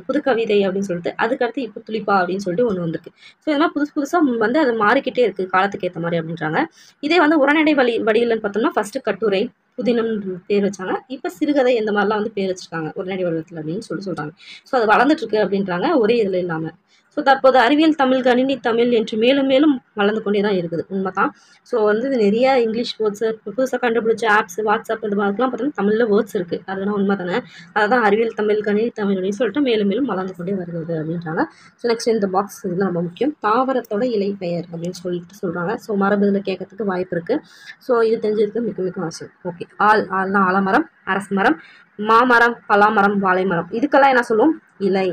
புதுக்கவிதை அப்படின்னு சொல்லிட்டு, அதுக்கடுத்து இப்போ துளிப்பா அப்படின்னு சொல்லிட்டு ஒன்று வந்திருக்கு. ஸோ இதெல்லாம் புதுசாக வந்து அது மாறிக்கிட்டே இருக்குது காலத்துக்கு ஏற்ற மாதிரி அப்படின்றாங்க. இதே வந்து உரைநடை வடிவில்னு பார்த்தோம்னா ஃபஸ்ட்டு கட்டுரை, புதினம் பேர் வச்சாங்க, இப்போ சிறுகதை இந்த மாதிரிலாம் வந்து பேர் வச்சுருக்காங்க உரைநடை வடிவத்தில் அப்படின்னு சொல்கிறாங்க. ஸோ அது வளர்ந்துட்டுருக்கு அப்படின்றாங்க, ஒரே இதில் இல்லாமல். ஸோ தற்போது அறிவியல் தமிழ், கணினி தமிழ் என்று மேலும் மேலும் வளர்ந்து கொண்டே தான் இருக்குது, உண்மை தான். ஸோ வந்து நிறைய இங்கிலீஷ் வேர்ட்ஸு புதுசாக கண்டுபிடிச்ச ஆப்ஸ், வாட்ஸ்அப் இந்த மாதிரிலாம் பார்த்தோம்னா தமிழில் வேர்ட்ஸ் இருக்குது, அதெல்லாம் உண்மை தானே. அதுதான் அறிவியல் தமிழ், கணினி தமிழ் அப்படின்னு சொல்லிட்டு மேலும் மேலும் வளர்ந்து கொண்டே வருகிறது அப்படின்றாங்க. ஸோ நெக்ஸ்ட் இந்த பாக்ஸ் இதுதான் ரொம்ப முக்கியம், தாவரத்தோட இலை பெயர் அப்படின்னு சொல்லிட்டு சொல்கிறாங்க. ஸோ மரபு இதில் கேட்கறதுக்கு வாய்ப்பு இருக்குது. ஸோ இது தெரிஞ்சதுக்கு மிக மிக அவசியம். ஓகே, ஆல்னா ஆலமரம், அரச மரம், மாமரம், பலாமரம், வாழை மரம், இதுக்கெல்லாம் என்ன சொல்லுவோம், இலை.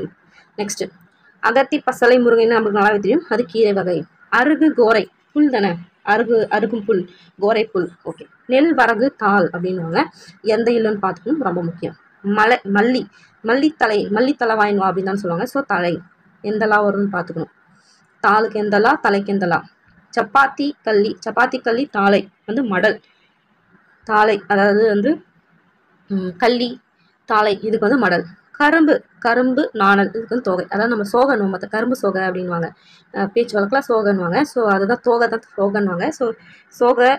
நெக்ஸ்ட்டு அகத்தி, பசலை, முருங்கைன்னு நம்மளுக்கு நல்லாவே தெரியும், அது கீரை வகை. அருகு, கோரை, புல் தானே, அருகும் புல், கோரை புல். ஓகே, நெல், வரகு, தாள் அப்படின்வாங்க. எந்த இல்லைன்னு பார்த்துக்கணும், ரொம்ப முக்கியம். மல்லித்தலை வாயின்வா அப்படின்னு தான் சொல்லுவாங்க. ஸோ தலை எந்தலா வரும்னு பார்த்துக்கணும், தாளுக்கு எந்தலா, தலைக்கு எந்தலா. சப்பாத்தி கள்ளி, தாளை வந்து மடல், தாளை அதாவது வந்து கள்ளி, தாளை இதுக்கு வந்து மடல். கரும்பு, நாணல், இதுக்கு வந்து தோகை, அதாவது நம்ம சோகன்னுவோம், மற்ற கரும்பு சோகை அப்படின்வாங்க, பேச்சு வழக்கில் சோகன்வாங்க. ஸோ அதுதான் தோகை தான் சோகன்வாங்க. ஸோ சோகை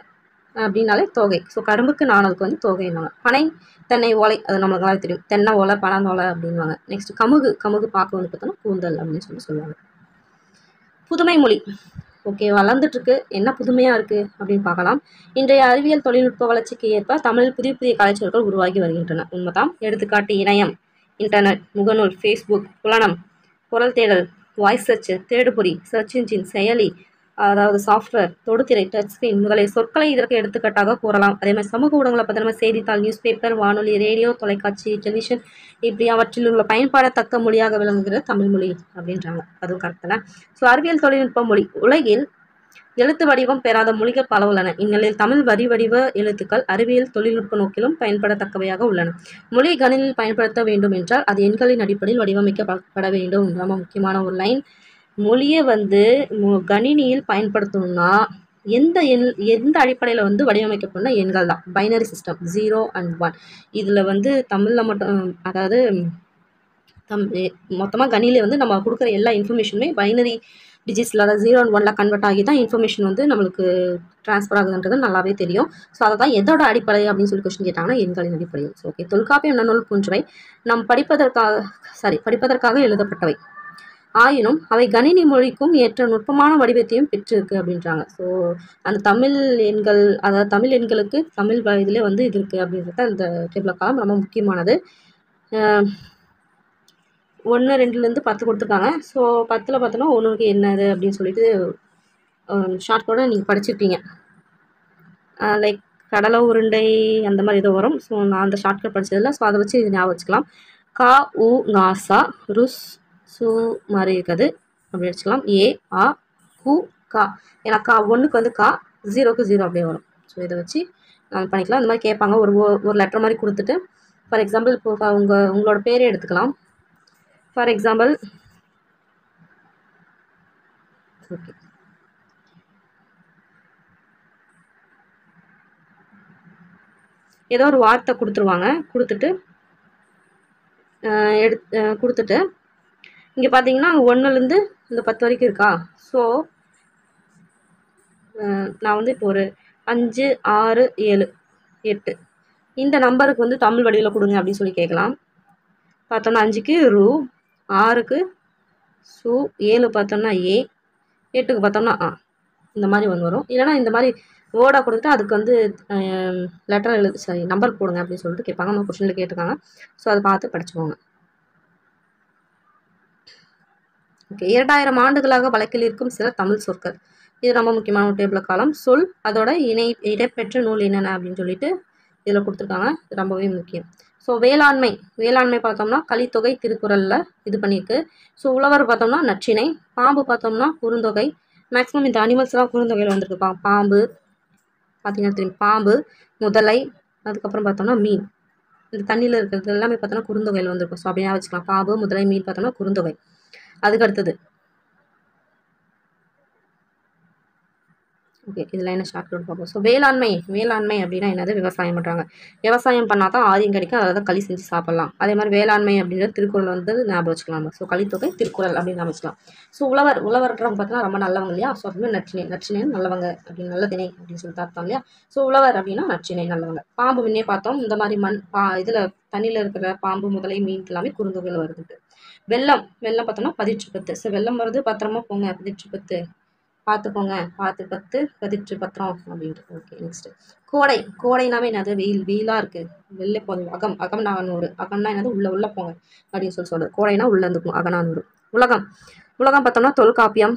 அப்படின்னாலே தோகை. ஸோ கரும்புக்கு நாணலுக்கு வந்து தோகைன்வாங்க. பனை, தென்னை, ஓலை, அது நம்மளுக்கு நல்லா தெரியும், தென்னை ஓலை, பனந்தோலை அப்படின்வாங்க. நெக்ஸ்ட் கமுகு பார்க்க வந்து பார்த்தோன்னா கூந்தல் அப்படின்னு சொல்லுவாங்க. புதுமை மொழி. ஓகே, வளர்ந்துட்டுருக்கு, என்ன புதுமையாக இருக்குது அப்படின்னு பார்க்கலாம். இன்றைய அறிவியல் தொழில்நுட்ப வளர்ச்சிக்கு ஏற்ப தமிழில் புதிய கலைச்சொற்கள் உருவாகி வருகின்றன, உண்மைதான். எடுத்துக்காட்டு இணையம், இன்டர்நெட், முகநூல், ஃபேஸ்புக், புலனம், குரல் தேடல், வாய்ஸ் சர்ச், தேடுபொறி, சர்ச் இன்ஜின், செயலி, அதாவது சாஃப்ட்வேர், தொடுதிரை, டச் ஸ்கிரீன் முதலிய சொற்களை இதற்கு எடுத்துக்காட்டாக கூறலாம். அதே மாதிரி சமூக ஊடகங்களை பார்த்தா நம்ம செய்தித்தாள், நியூஸ் பேப்பர், வானொலி, ரேடியோ, தொலைக்காட்சி, டெலிவிஷன் இப்படி அவற்றில் உள்ள பயன்படத்தக்க மொழியாக விளங்குகிறது தமிழ் மொழி அப்படின்றாங்க. அதுவும் கரெக்ட் தானே. ஸோ அறிவியல் தொழில்நுட்ப மொழி. உலகில் எழுத்து வடிவம் பெறாத மொழிகள் பல உள்ளன. இந்நிலையில் தமிழ் வரி வடிவ எழுத்துக்கள் அறிவியல் தொழில்நுட்ப நோக்கிலும் பயன்படத்தக்கவையாக உள்ளன. மொழி கணினியில் பயன்படுத்த வேண்டும் என்றால் அது எண்களின் அடிப்படையில் வடிவமைக்கப்பட வேண்டும். ரொம்ப முக்கியமான ஒரு லைன். மொழியை கணினியில் பயன்படுத்தணும்னா எந்த அடிப்படையில் வடிவமைக்கப்படணும்னா எண்கள் தான். Binary system 0 and 1. இதில் தமிழில் மட்டும் அதாவது மொத்தமாக கணினியில் நம்ம கொடுக்குற எல்லா இன்ஃபர்மேஷனுமே பைனரி டிஜிட்ஸில் அதாவது 0 and 1 கன்வெர்ட் ஆகி தான் இன்ஃபர்மேஷன் நம்மளுக்கு ட்ரான்ஸ்ஃபர் ஆகுதுன்றது நல்லாவே தெரியும். ஸோ அதை தான் எதோட அடிப்படை அப்படின்னு சொல்லி கொஸ்டின் கேட்டாங்கன்னா எண்களின் அடிப்படையில். So okay. தொல்காப்பியம் நன்னூல் போன்றவை நாம் படிப்பதற்காக எழுதப்பட்டவை. ஆயினும் அவை கணினி மொழிக்கும் ஏற்ற நுட்பமான வடிவத்தையும் பெற்றிருக்கு அப்படின்றாங்க. ஸோ அந்த தமிழ் எண்கள், அதாவது தமிழ் எண்களுக்கு தமிழ் இதில் இது இருக்குது அப்படின்றது அந்த டேபிள் காலம் ரொம்ப முக்கியமானது. 1, 2லேருந்து 10 கொடுத்துருக்காங்க. ஸோ 10ல் பார்த்தோன்னா 1க்கு என்னது அப்படின்னு சொல்லிட்டு ஷார்ட் கூட நீங்கள் படிச்சிருப்பீங்க. லைக் கடலை உருண்டை அந்த மாதிரி ஏதோ வரும். ஸோ நான் அந்த ஷார்ட்கட் படித்ததில்ல. ஸோ அதை வச்சு இது ஞாபகம் வச்சுக்கலாம். கா உ நாசா ருஸ் சு மாதிரி இருக்குது அப்படி வச்சுக்கலாம். ஏ ஆ கு கா. ஏன்னா கா 1க்கு கா, 0க்கு 0 அப்படியே வரும். ஸோ இதை வச்சு நம்ம பண்ணிக்கலாம். இந்த மாதிரி கேட்பாங்க. ஒரு லெட்டர் மாதிரி கொடுத்துட்டு ஃபார் எக்ஸாம்பிள் இப்போ உங்களோட பேரே எடுத்துக்கலாம். ஃபார் எக்ஸாம்பிள் ஓகே, ஏதோ ஒரு வார்த்தை கொடுத்துருவாங்க. கொடுத்துட்டு இங்கே பார்த்தீங்கன்னா 1லேருந்து இந்த 10 வரைக்கும் இருக்கா. ஸோ நான் இப்போ ஒரு 5, 6, 7, 8 இந்த நம்பருக்கு தமிழ் வடிவில் கொடுங்க அப்படின்னு சொல்லி கேட்கலாம். பார்த்தோம்னா 5க்கு ரூ, 6க்கு சு, 7 பார்த்தோம்னா ஏ, 8க்கு பார்த்தோம்னா ஆ. இந்த மாதிரி வரும். இல்லைனா இந்த மாதிரி வேர்டாக கொடுத்துட்டு அதுக்கு லெட்டர் நம்பர் போடுங்க அப்படின்னு சொல்லிட்டு கேட்பாங்க. நம்ம கொஸ்டினில் கேட்டிருக்காங்க. ஸோ அதை பார்த்து படிச்சுக்கோங்க. ஓகே. 2000 ஆண்டுகளாக வழக்கில் இருக்கும் சில தமிழ் சொற்கள். இது ரொம்ப முக்கியமான ஒரு டேபிள் காலம். சொல் அதோட இடம்பெற்ற நூல் என்னென்ன அப்படின்னு சொல்லிட்டு இதில் கொடுத்துருக்காங்க. இது ரொம்பவே முக்கியம். ஸோ வேளாண்மை பார்த்தோம்னா கலித்தொகை திருக்குறளில் இது பண்ணியிருக்கு. ஸோ உழவர் பார்த்தோம்னா நற்றிணை. பாம்பு பார்த்தோம்னா குறுந்தொகை. மேக்ஸிமம் இந்த அனிமல்ஸ்லாம் குறுந்தொகையில் வந்திருக்கு. பாம்பு பார்த்தீங்கன்னா தெரியும். பாம்பு, முதலை, அதுக்கப்புறம் பார்த்தோம்னா மீன். இந்த தண்ணியில் இருக்கிறது எல்லாமே பார்த்தோம்னா குறுந்தொகையில் வந்திருக்கும். ஸோ அப்படியே வச்சுக்கலாம். பாம்பு, முதலை, மீன் பார்த்தோம்னா குறுந்தொகை. அதுக்கு அடுத்தது ஓகே, இதில் என்ன ஷார்ட்கட் பார்ப்போம். ஸோ வேளாண்மை அப்படின்னா என்னது? விவசாயம் பண்ணுறாங்க. விவசாயம் பண்ணால் தான் ஆரியம் கிடைக்கும். அதாவது களி செஞ்சு சாப்பிட்லாம். அதே மாதிரி வேளாண்மை அப்படின்றது திருக்குறள் ஞாபகம் வச்சுக்கலாம். ஸோ கலித்தொகை திருக்குறள் அப்படின்னு ஞாபகம் வச்சுக்கலாம். ஸோ உழவர்ன்றவங்க பார்த்தீங்கன்னா ரொம்ப நல்லவங்க இல்லையா. ஸோ அதுமாதிரி நற்றினை நல்லவங்க அப்படின்னு நல்ல திணை அப்படின்னு சொல்லிட்டு அர்த்தம் இல்லையா. ஸோ உழவர் அப்படின்னா நற்றினை நல்லவங்க. பாம்பு முன்னே பார்த்தோம். இந்த மாதிரி இதில் தண்ணியில் இருக்கிற பாம்பு, முதலை, மீன் எல்லாமே குறுந்தொகையில் வருது. வெள்ளம் பார்த்தோம்னா 18 ஸோ வெள்ளம் வருது பத்திரமா போங்க 18 பார்த்துக்கோங்க, பார்த்து 10 பதிற்று பத்திரம் அப்படின்ட்டு. ஓகே, நெக்ஸ்ட் கோடைனாவே என்னது? வெயிலாக இருக்குது, வெளில போகுது. அகம் நானூறு. அகம்னா என்னது? உள்ள போங்க அப்படின்னு சொல்லுது. கோடைனா உள்ள இருந்துக்கும். அகநானூறு. உலகம் பார்த்தோம்னா தொல்காப்பியம்,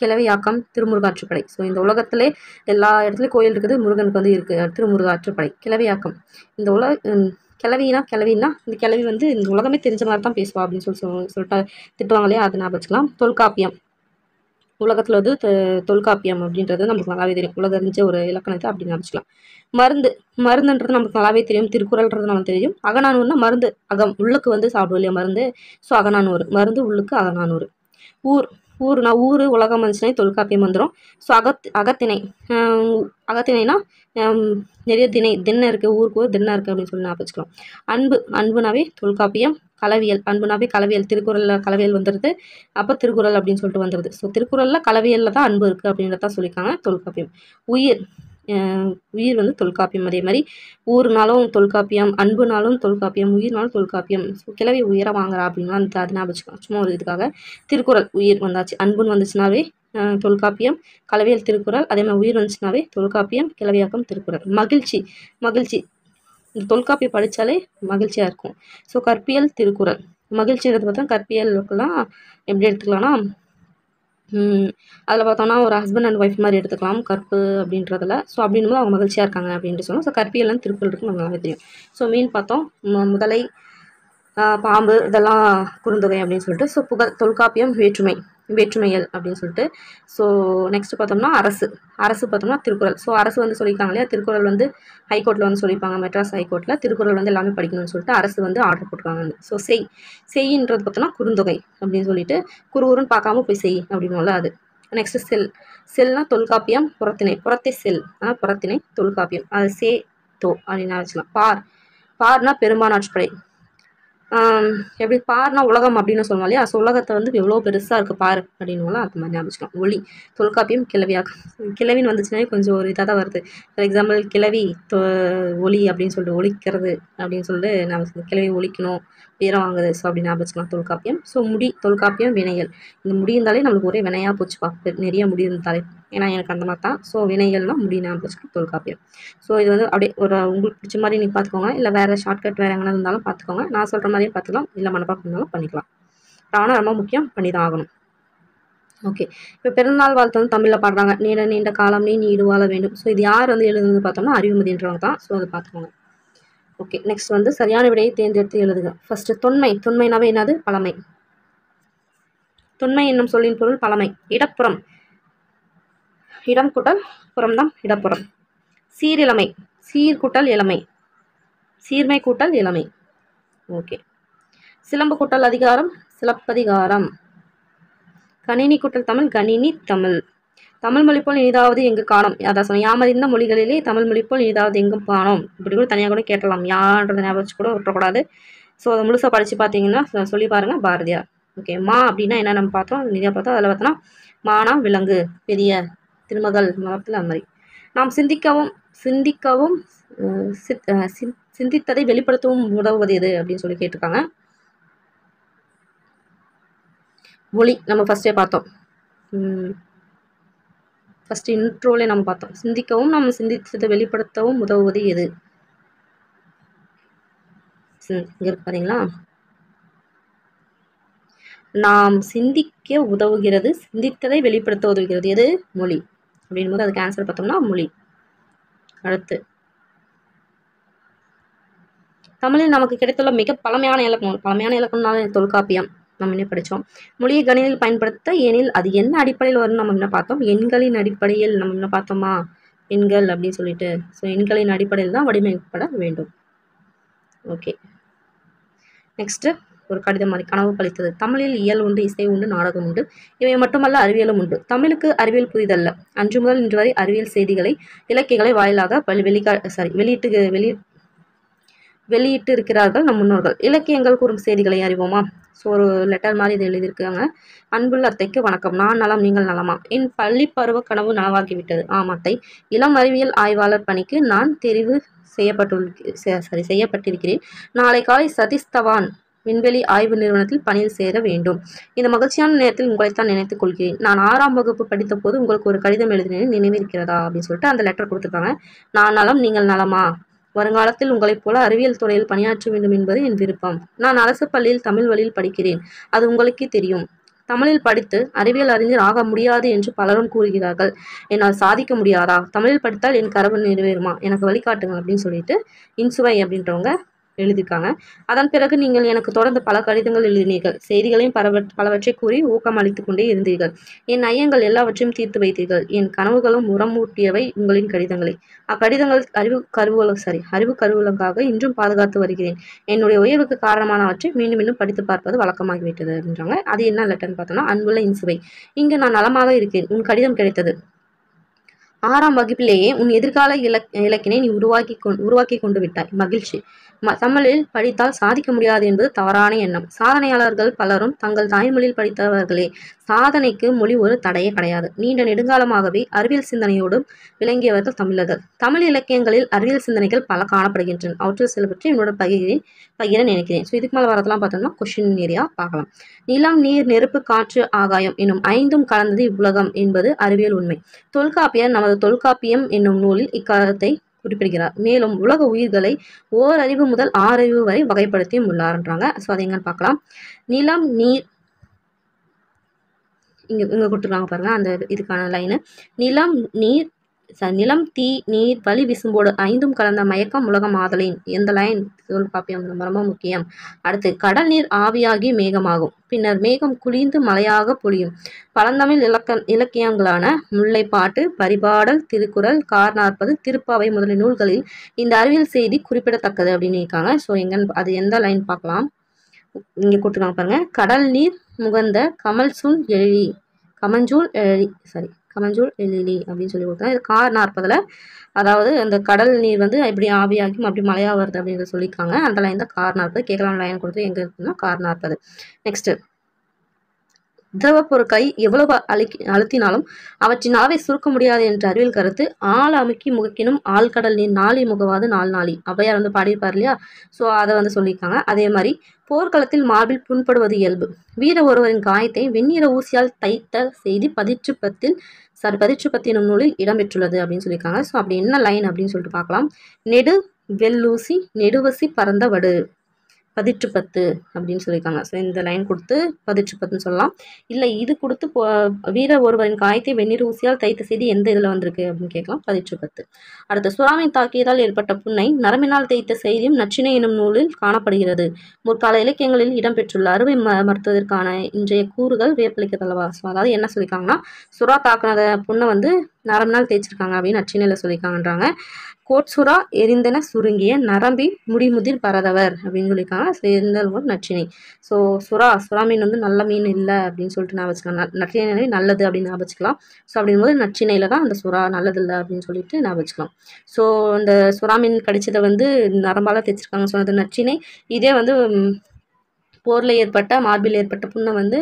கிளவியாக்கம், திருமுருகாற்றுப்படை. ஸோ இந்த உலகத்திலே எல்லா இடத்துலையும் கோயில் இருக்குது. முருகனுக்கு இருக்குது திருமுருகாற்றுப்படை. கிளவியாக்கம் இந்த கிளவினா இந்த கிளவி இந்த உலகமே தெரிஞ்ச மாதிரி தான் பேசுவா அப்படின்னு சொல்லிட்டு திட்டுவாங்க இல்லையா. அதை ஞாபகம் வச்சுக்கலாம். தொல்காப்பியம் உலகத்தில் தொல்காப்பியம் அப்படின்றது நமக்கு நல்லாவே தெரியும். உலகறிஞ்ச ஒரு இலக்கணத்தை அப்படி ஞாபகம். மருந்துன்றது நமக்கு நல்லாவே தெரியும். திருக்குறள்ன்றது நமக்கு தெரியும். அகநானூறுனா மருந்து, அகம் உள்ளுக்கு சாப்பிடுவோம் இல்லையா மருந்து. ஸோ அகநானூறு, மருந்து உள்ளுக்கு அகநானூறு. ஊருனா உலகம் வந்துச்சுன்னா தொல்காப்பியம் வந்துடும். ஸோ அகத்திணைனா நிறைய திண்ணை இருக்குது. ஊருக்கு ஒரு திண்ணை இருக்குது அப்படின்னு சொல்லி ஞாபகம் வச்சுக்கலாம். அன்புனாவே தொல்காப்பியம். அன்புனாவே கலவியல். திருக்குறளில் கலவியல் வந்துடுது. அப்போ திருக்குறள் அப்படின்னு சொல்லிட்டு வந்துடுது. ஸோ திருக்குறளில் கலவியலில் தான் அன்பு இருக்குது அப்படின்றதான் சொல்லியிருக்காங்க. தொல்காப்பியம். உயிர் தொல்காப்பியம். அதே மாதிரி ஊர்னாலும் தொல்காப்பியம், அன்புனாலும் தொல்காப்பியம், உயிர்னாலும் தொல்காப்பியம். ஸோ கிளவி உயர வாங்குறா அப்படின்னா அது ஞாபகம் வச்சுக்கலாம். சும்மா ஒரு இதுக்காக. திருக்குறள் உயிர் வந்தாச்சு. அன்புன்னு வந்துச்சுனாவே தொல்காப்பியம், கலவியல் திருக்குறள். அதே மாதிரி உயிர் வந்துச்சுனாவே தொல்காப்பியம், கிளவியாக்கம், திருக்குறள். மகிழ்ச்சி இந்த தொல்காப்பியம் படித்தாலே மகிழ்ச்சியாக இருக்கும். ஸோ கற்பியல், திருக்குறள். மகிழ்ச்சின்றது பார்த்தா கற்பியலுக்கெல்லாம் எப்படி எடுத்துக்கலாம்னா அதில் பார்த்தோம்னா ஒரு ஹஸ்பண்ட் அண்ட் ஒய்ஃப் மாதிரி எடுத்துக்கலாம் கற்பு அப்படின்றதுல. ஸோ அப்படின்னும்போது அவங்க மகிழ்ச்சியாக இருக்காங்க அப்படின்ட்டு சொல்லணும். ஸோ கற்பியல்னு திருக்குறள் இருக்குன்னு நமக்கு நல்லாவே தெரியும். ஸோ மீன் பார்த்தோம் முதலை, பாம்பு இதெல்லாம் குறுந்தொகை அப்படின்னு சொல்லிட்டு. ஸோ புகழ் தொல்காப்பியம் வேற்றுமையல் அப்படின்னு சொல்லிட்டு. ஸோ நெக்ஸ்ட் பார்த்தோம்னா அரசு பார்த்தோம்னா திருக்குறள். ஸோ அரசு வந்து சொல்லியிருக்காங்க இல்லையா, திருக்குறள் வந்து ஹைகோர்ட்டில் வந்து சொல்லியிருப்பாங்க, மெட்ராஸ் ஹைகோர்ட்டில் திருக்குறள் வந்து எல்லாமே படிக்கணும்னு சொல்லிட்டு அரசு வந்து ஆர்டர் போட்டுருக்காங்க. ஸோ செய்யின்றது பார்த்தோம்னா குறுந்தொகை அப்படின்னு சொல்லிட்டு குறுன்னு பார்க்காம போய் செய் அப்படின்னும்ல அது. நெக்ஸ்ட் செல்னா தொல்காப்பியம் புறத்தை செல் புறத்திணை தொல்காப்பியம். அது தோ அப்படின்னு வச்சுக்கலாம். பார்னா பெரும்பான்மைப்படை. எப்படி பார்னா உலகம் அப்படின்னு சொல்லுவோம் இல்லையா. ஸோ உலகத்தை வந்து எவ்வளோ பெருசாக இருக்குது பார் அப்படின்னுலாம் அது மாதிரி ஞாபகம். ஒளி தொல்காப்பியம் கிளவின்னு வந்துச்சுனாலே கொஞ்சம் ஒரு இதாக தான் வருது. ஃபார் எக்ஸாம்பிள் கிளவி ஒளி அப்படின்னு சொல்லிட்டு ஒழிக்கிறது அப்படின்னு சொல்லிட்டு ஞாபகம். கிளவி ஒழிக்கணும், பேரம் வாங்குது. ஸோ அப்படி ஞாபகம் தொல்காப்பியம். ஸோ தொல்காப்பியம் வினைகள். இந்த முடி இருந்தாலே நம்மளுக்கு ஒரே வினையாக போச்சுப்பா, நிறைய முடி இருந்தாலே. ஏன்னா எனக்கு அந்த மாதிரி தான். ஸோ வினைகள்லாம் முடி ஞாபகம் தொல்காப்பியம். ஸோ இது வந்து அப்படியே ஒரு உங்களுக்கு பிடிச்ச மாதிரி நீங்கள் பார்த்துக்கோங்க, இல்லை வேறு ஷார்ட்கட் வேறு எங்கன்னா இருந்தாலும் பார்த்துக்கோங்க. நான் சொல்கிற மாதிரியே பார்த்துக்கலாம், இல்லை மனப்பாடம் பண்ணாலும் பண்ணிக்கலாம். ஆனால் ரொம்ப முக்கியம், பண்ணி தான் ஆகணும். ஓகே, இப்போ பிறந்தநாள் வாழ்த்து வந்து தமிழில் பாடுறாங்க. நீண்ட காலம் நீ நீடு வாழ வேண்டும். ஸோ இது யார் வந்து எழுதுனது பார்த்தோம்னா அறிவுமதின்றவங்க தான். ஸோ அதை பார்த்துக்கோங்க. ஓகே, நெக்ஸ்ட் வந்து சரியான விடையை தேர்ந்தெடுத்து எழுதுக. ஃபர்ஸ்ட் தொன்மைனாவே என்னது, பழமை. தொன்மை என்னும் சொல்லின் பொருள் பழமை. இடப்புறம், இடம் கூட்டல் புறம் தான் இடப்புறம். சீரிழமை, சீர் கூட்டல் இளமை, சீர்மை கூட்டல் இளமை. ஓகே, சிலம்பு கூட்டல் அதிகாரம் சிலப்பதிகாரம். கணினி கூட்டல் தமிழ் கணினி தமிழ். தமிழ் மொழி போல் இனிதாவது எங்கு காணோம். அதான் சொன்னேன், யாமறிந்த மொழிகளிலே தமிழ் மொழி போல் இனிதாவது எங்கும் காணோம். இப்படி கூட தனியாக கூட கேட்டலாம், யான்றதை ஞாபகம் வச்சு கூட விட்டுறக்கூடாது. ஸோ அதை முழுசாக படித்து பார்த்தீங்கன்னா சொல்லி பாருங்கள், பாரதியார். ஓகே, மா அப்படின்னா என்ன நம்ம பார்த்தோம், நிறையா பார்த்தோம். அதில் பார்த்தோன்னா மானா விலங்கு, பெரிய திருமகள் மரத்தில் அந்த மாதிரி. நாம் சிந்திக்கவும் சிந்தித்ததை வெளிப்படுத்தவும் உதவுவது எது அப்படின்னு சொல்லி கேட்டிருக்காங்க. மொழி நம்ம ஃபர்ஸ்டே பார்த்தோம். ஃபர்ஸ்ட் இன்ட்ரோலே நம்ம பார்த்தோம். சிந்திக்கவும் நம்ம சிந்தித்ததை வெளிப்படுத்தவும் உதவுவது எது? இங்கே இருக்கு பாத்தீங்களா, நாம் சிந்திக்க உதவுகிறது, சிந்தித்ததை வெளிப்படுத்த உதவுகிறது எது? மொழி. அப்படின் போது அதுக்கு ஆன்சர் பார்த்தோம்னா மொழி. அடுத்து தமிழில் நமக்கு கிடைத்துள்ள மிக பழமையான இலக்கணம்னால தொல்காப்பியம் நம்ம என்ன படித்தோம். மொழியை கணினியில் பயன்படுத்த எனில் அது என்ன அடிப்படையில் வரும்னு நம்ம என்ன பார்த்தோம், எண்களின் அடிப்படையில் நம்ம என்ன பார்த்தோமா, எண்கள் அப்படின்னு சொல்லிட்டு. ஸோ எண்களின் அடிப்படையில் தான் வடிவமைக்கப்பட வேண்டும். ஓகே, நெக்ஸ்ட்டு ஒரு கடிதம் மாதிரி. கனவு பழித்தது. தமிழில் இயல் உண்டு, இசை உண்டு, நாடகம் உண்டு. இவை மட்டுமல்ல அறிவியலும் உண்டு. தமிழுக்கு அறிவியல் புதிதல்ல. அன்று முதல் இன்று வரை அறிவியல் செய்திகளை இலக்கியங்களை வாயிலாக வெளியிட்டு இருக்கிறார்கள் நம் முன்னோர்கள். இலக்கியங்கள் கூறும் செய்திகளை அறிவோமா. ஸோ ஒரு லெட்டர் மாதிரி இது எழுதியிருக்காங்க. அன்புள்ள அத்தைக்கு வணக்கம், நான் நலம், நீங்கள் நலமா. என் பள்ளி பருவ கனவு நனவாகிவிட்டது. அத்தை, இளம் அறிவியல் ஆய்வாளர் பணிக்கு நான் தெரிவு செய்யப்பட்டிருக்கிறேன். நாளை காலை சதீஷ் தவான் விண்வெளி ஆய்வு நிறுவனத்தில் பணியில் சேர வேண்டும். இந்த மகிழ்ச்சியான நேரத்தில் உங்களைத்தான் நினைத்துக் கொள்கிறேன். நான் 6ஆம் வகுப்பு படித்த போது உங்களுக்கு ஒரு கடிதம் எழுதினேன், நினைவிருக்கிறதா அப்படின்னு சொல்லிட்டு அந்த லெட்டர் கொடுத்துருக்காங்க. நான் நலம், நீங்கள் நலமா. வருங்காலத்தில் உங்களைப் போல அறிவியல் துறையில் பணியாற்ற வேண்டும் என்பது என் விருப்பம். நான் அரசு பள்ளியில் தமிழ் வழியில் படிக்கிறேன், அது உங்களுக்கே தெரியும். தமிழில் படித்து அறிவியல் அறிஞர் ஆக முடியாது என்று பலரும் கூறுகிறார்கள். என்னால் சாதிக்க முடியாதா? தமிழில் படித்தால் என் கனவு நிறைவேறுமா? எனக்கு வழிகாட்டுங்க அப்படின்னு சொல்லிட்டு இன்சுவை அப்படின்றவங்க எழுதியிருக்காங்க. அதன் பிறகு நீங்கள் எனக்கு தொடர்ந்து பல கடிதங்கள் எழுதினீர்கள். செய்திகளையும் பலவற்றை கூறி ஊக்கம் அளித்துக் கொண்டே இருந்தீர்கள். என் ஐயங்கள் எல்லாவற்றையும் தீர்த்து வைத்தீர்கள். என் கனவுகளும் உரமூட்டியவை உங்களின் கடிதங்களை. அக்கடிதங்கள் அறிவு கருவூலங்காக இன்றும் பாதுகாத்து வருகிறேன். என்னுடைய உயர்வுக்கு காரணமானவற்றை மீண்டும் மீண்டும் படித்து பார்ப்பது வழக்கமாகிவிட்டது அப்படின்றாங்க. அது என்ன லெட்டர்னு பார்த்தோம்னா, அன்புள்ள இன்சுவை, இங்கு நான் நலமாக இருக்கிறேன். உன் கடிதம் கிடைத்தது. 6ஆம் வகுப்பிலேயே உன் எதிர்கால இலக்கினை நீ உருவாக்கி கொண்டு விட்டாய். மகிழ்ச்சி. தமிழில் படித்தால் சாதிக்க முடியாது என்பது தவறான எண்ணம். சாதனையாளர்கள் பலரும் தங்கள் தாய்மொழியில் படித்தவர்களே. சாதனைக்கு மொழி ஒரு தடையே கிடையாது. நீண்ட நெடுங்காலமாகவே அறிவியல் சிந்தனையோடும் விளங்கியவர்கள் தமிழர்கள். தமிழ் இலக்கியங்களில் அறிவியல் சிந்தனைகள் பல காணப்படுகின்றன. அவற்றில் சிலவற்றை என்னோட பகிர நினைக்கிறேன். ஸோ இதுக்கு மேலே வரதெல்லாம் பார்த்தோம்னா கொஸ்டின் ஏரியா பார்க்கலாம். நிலம், நீர், நெருப்பு, காற்று, ஆகாயம் என்னும் 5ம் கலந்தது இவ்வுலகம் என்பது அறிவியல் உண்மை. தொல்காப்பியர் நமது தொல்காப்பியம் என்னும் நூலில் இக்கருத்தை குறிப்பிடுகிறார். மேலும் உலக உயிர்களை ஓரறிவு முதல் 6 அறிவு வரை வகைப்படுத்தியும் உள்ளார்ன்றாங்க. ஸோ அதை எங்கன்னு பார்க்கலாம். நிலம், நீர் இங்கே கொடுத்துருக்காங்க பாருங்கள் அந்த இதுக்கான லைனு. நிலம் தீ நீர் வலி விசும்போடு ஐந்தும் கலந்த மயக்கம் உலகம் ஆதலின். எந்த லைன் தொல்காப்பியம் ரொம்ப ரொம்ப முக்கியம். அடுத்து கடல் நீர் ஆவியாகி மேகமாகும், பின்னர் மேகம் குளிர்ந்து மழையாக பொழியும். பழந்தமிழ் இலக்கியங்களான முல்லைப்பாட்டு, பரிபாடல், திருக்குறள், கார்40, திருப்பாவை முதலிய நூல்களில் இந்த அறிவியல் செய்தி குறிப்பிடத்தக்கது அப்படின்னு இருக்காங்க. ஸோ அது எந்த லைன் பார்க்கலாம். இங்கே கொடுத்துருக்காங்க பாருங்க. கடல் நீர் முகந்த கமஞ்சூல் எழிலி அப்படின்னு சொல்லி கொடுத்தாங்க. இது கார்40, அதாவது அந்த கடல் நீர் வந்து எப்படி ஆவியாகி அப்படி மழையாக வருது அப்படின்றத சொல்லியிருக்காங்க. அந்த லைன் தான் கார்40. கேட்கலாம் லைன் கொடுத்து எங்கே இருக்குன்னா கார்40. நெக்ஸ்ட், திரவ பொருட்களை எவ்வளவு அழுத்தினாலும் அவற்றின் அளவை சுருக்க முடியாது என்ற அறிவியல் கருத்து. ஆள் அமுக்கி முகக்கினும் ஆழ்கடல் நீர் நாளி முகவாது நாளி. ஔவையார் வந்து பாடியிருப்பார் இல்லையா. ஸோ அதை வந்து சொல்லியிருக்காங்க. அதே மாதிரி போர்க்களத்தில் மார்பில் புண்படுவது இயல்பு. வீர ஒருவரின் காயத்தை வெண்ணிற ஊசியால் தைத்த செய்தி பதிற்றுப்பத்து எனும் நூலில் இடம்பெற்றுள்ளது அப்படின்னு சொல்லியிருக்காங்க. ஸோ அப்படி என்ன லைன் அப்படின்னு சொல்லிட்டு பார்க்கலாம். நெடு வெள்ளூசி நெடுவசி பறந்த வடு பதிற்றுப்பத்து அப்படின்னு சொல்லியிருக்காங்க. ஸோ இந்த லைன் கொடுத்து பதிற்றுப்பத்துன்னு சொல்லலாம். இல்லை இது கொடுத்து வீர ஒருவரின் காயத்தை வெந்நீர் ஊசியால் தைத்த செய்தி எந்த இதில் வந்திருக்கு அப்படின்னு கேட்கலாம். பதிற்றுப்பத்து. அடுத்து, சுறாவின் தாக்கியதால் ஏற்பட்ட புண்ணை நரம்பினால் தைத்த செய்தியும் நச்சினை எனும் நூலில் காணப்படுகிறது. முற்கால இலக்கியங்களில் இடம்பெற்றுள்ள அறுவை மருத்துவதற்கான இன்றைய கூறுகள் வியப்பளிக்கத்தல்லவா. ஸோ அதாவது என்ன சொல்லியிருக்காங்கன்னா, சுறா தாக்குனத புண்ணை வந்து நரம்பினால் தேய்ச்சிருக்காங்க அப்படின்னு நச்சினையில் சொல்லியிருக்காங்கன்றாங்க. கோட்சுறா எரிந்தன சுருங்கிய நரம்பி முடிமுதிர் பரதவர் அப்படின்னு சொல்லியிருக்காங்க. ஸோ எரிந்தல் நச்சினை. ஸோ சுறா மீன் வந்து நல்ல மீன் இல்லை அப்படின்னு சொல்லிட்டு நான் வச்சுக்கலாம். நச்சினை நல்லது அப்படின்னு நான் வச்சுக்கலாம். ஸோ அப்படிங்கும்போது நச்சினையில் தான் அந்த சுறா நல்லது இல்லை அப்படின்னு சொல்லிட்டு நான் வச்சுக்கலாம். ஸோ இந்த சுறா மீன் கடிச்சதை வந்து நரம்பால் தைச்சிருக்காங்க. ஸோ அது நச்சினை. இதே வந்து போரில் ஏற்பட்ட மார்பில் ஏற்பட்ட புண்ணை வந்து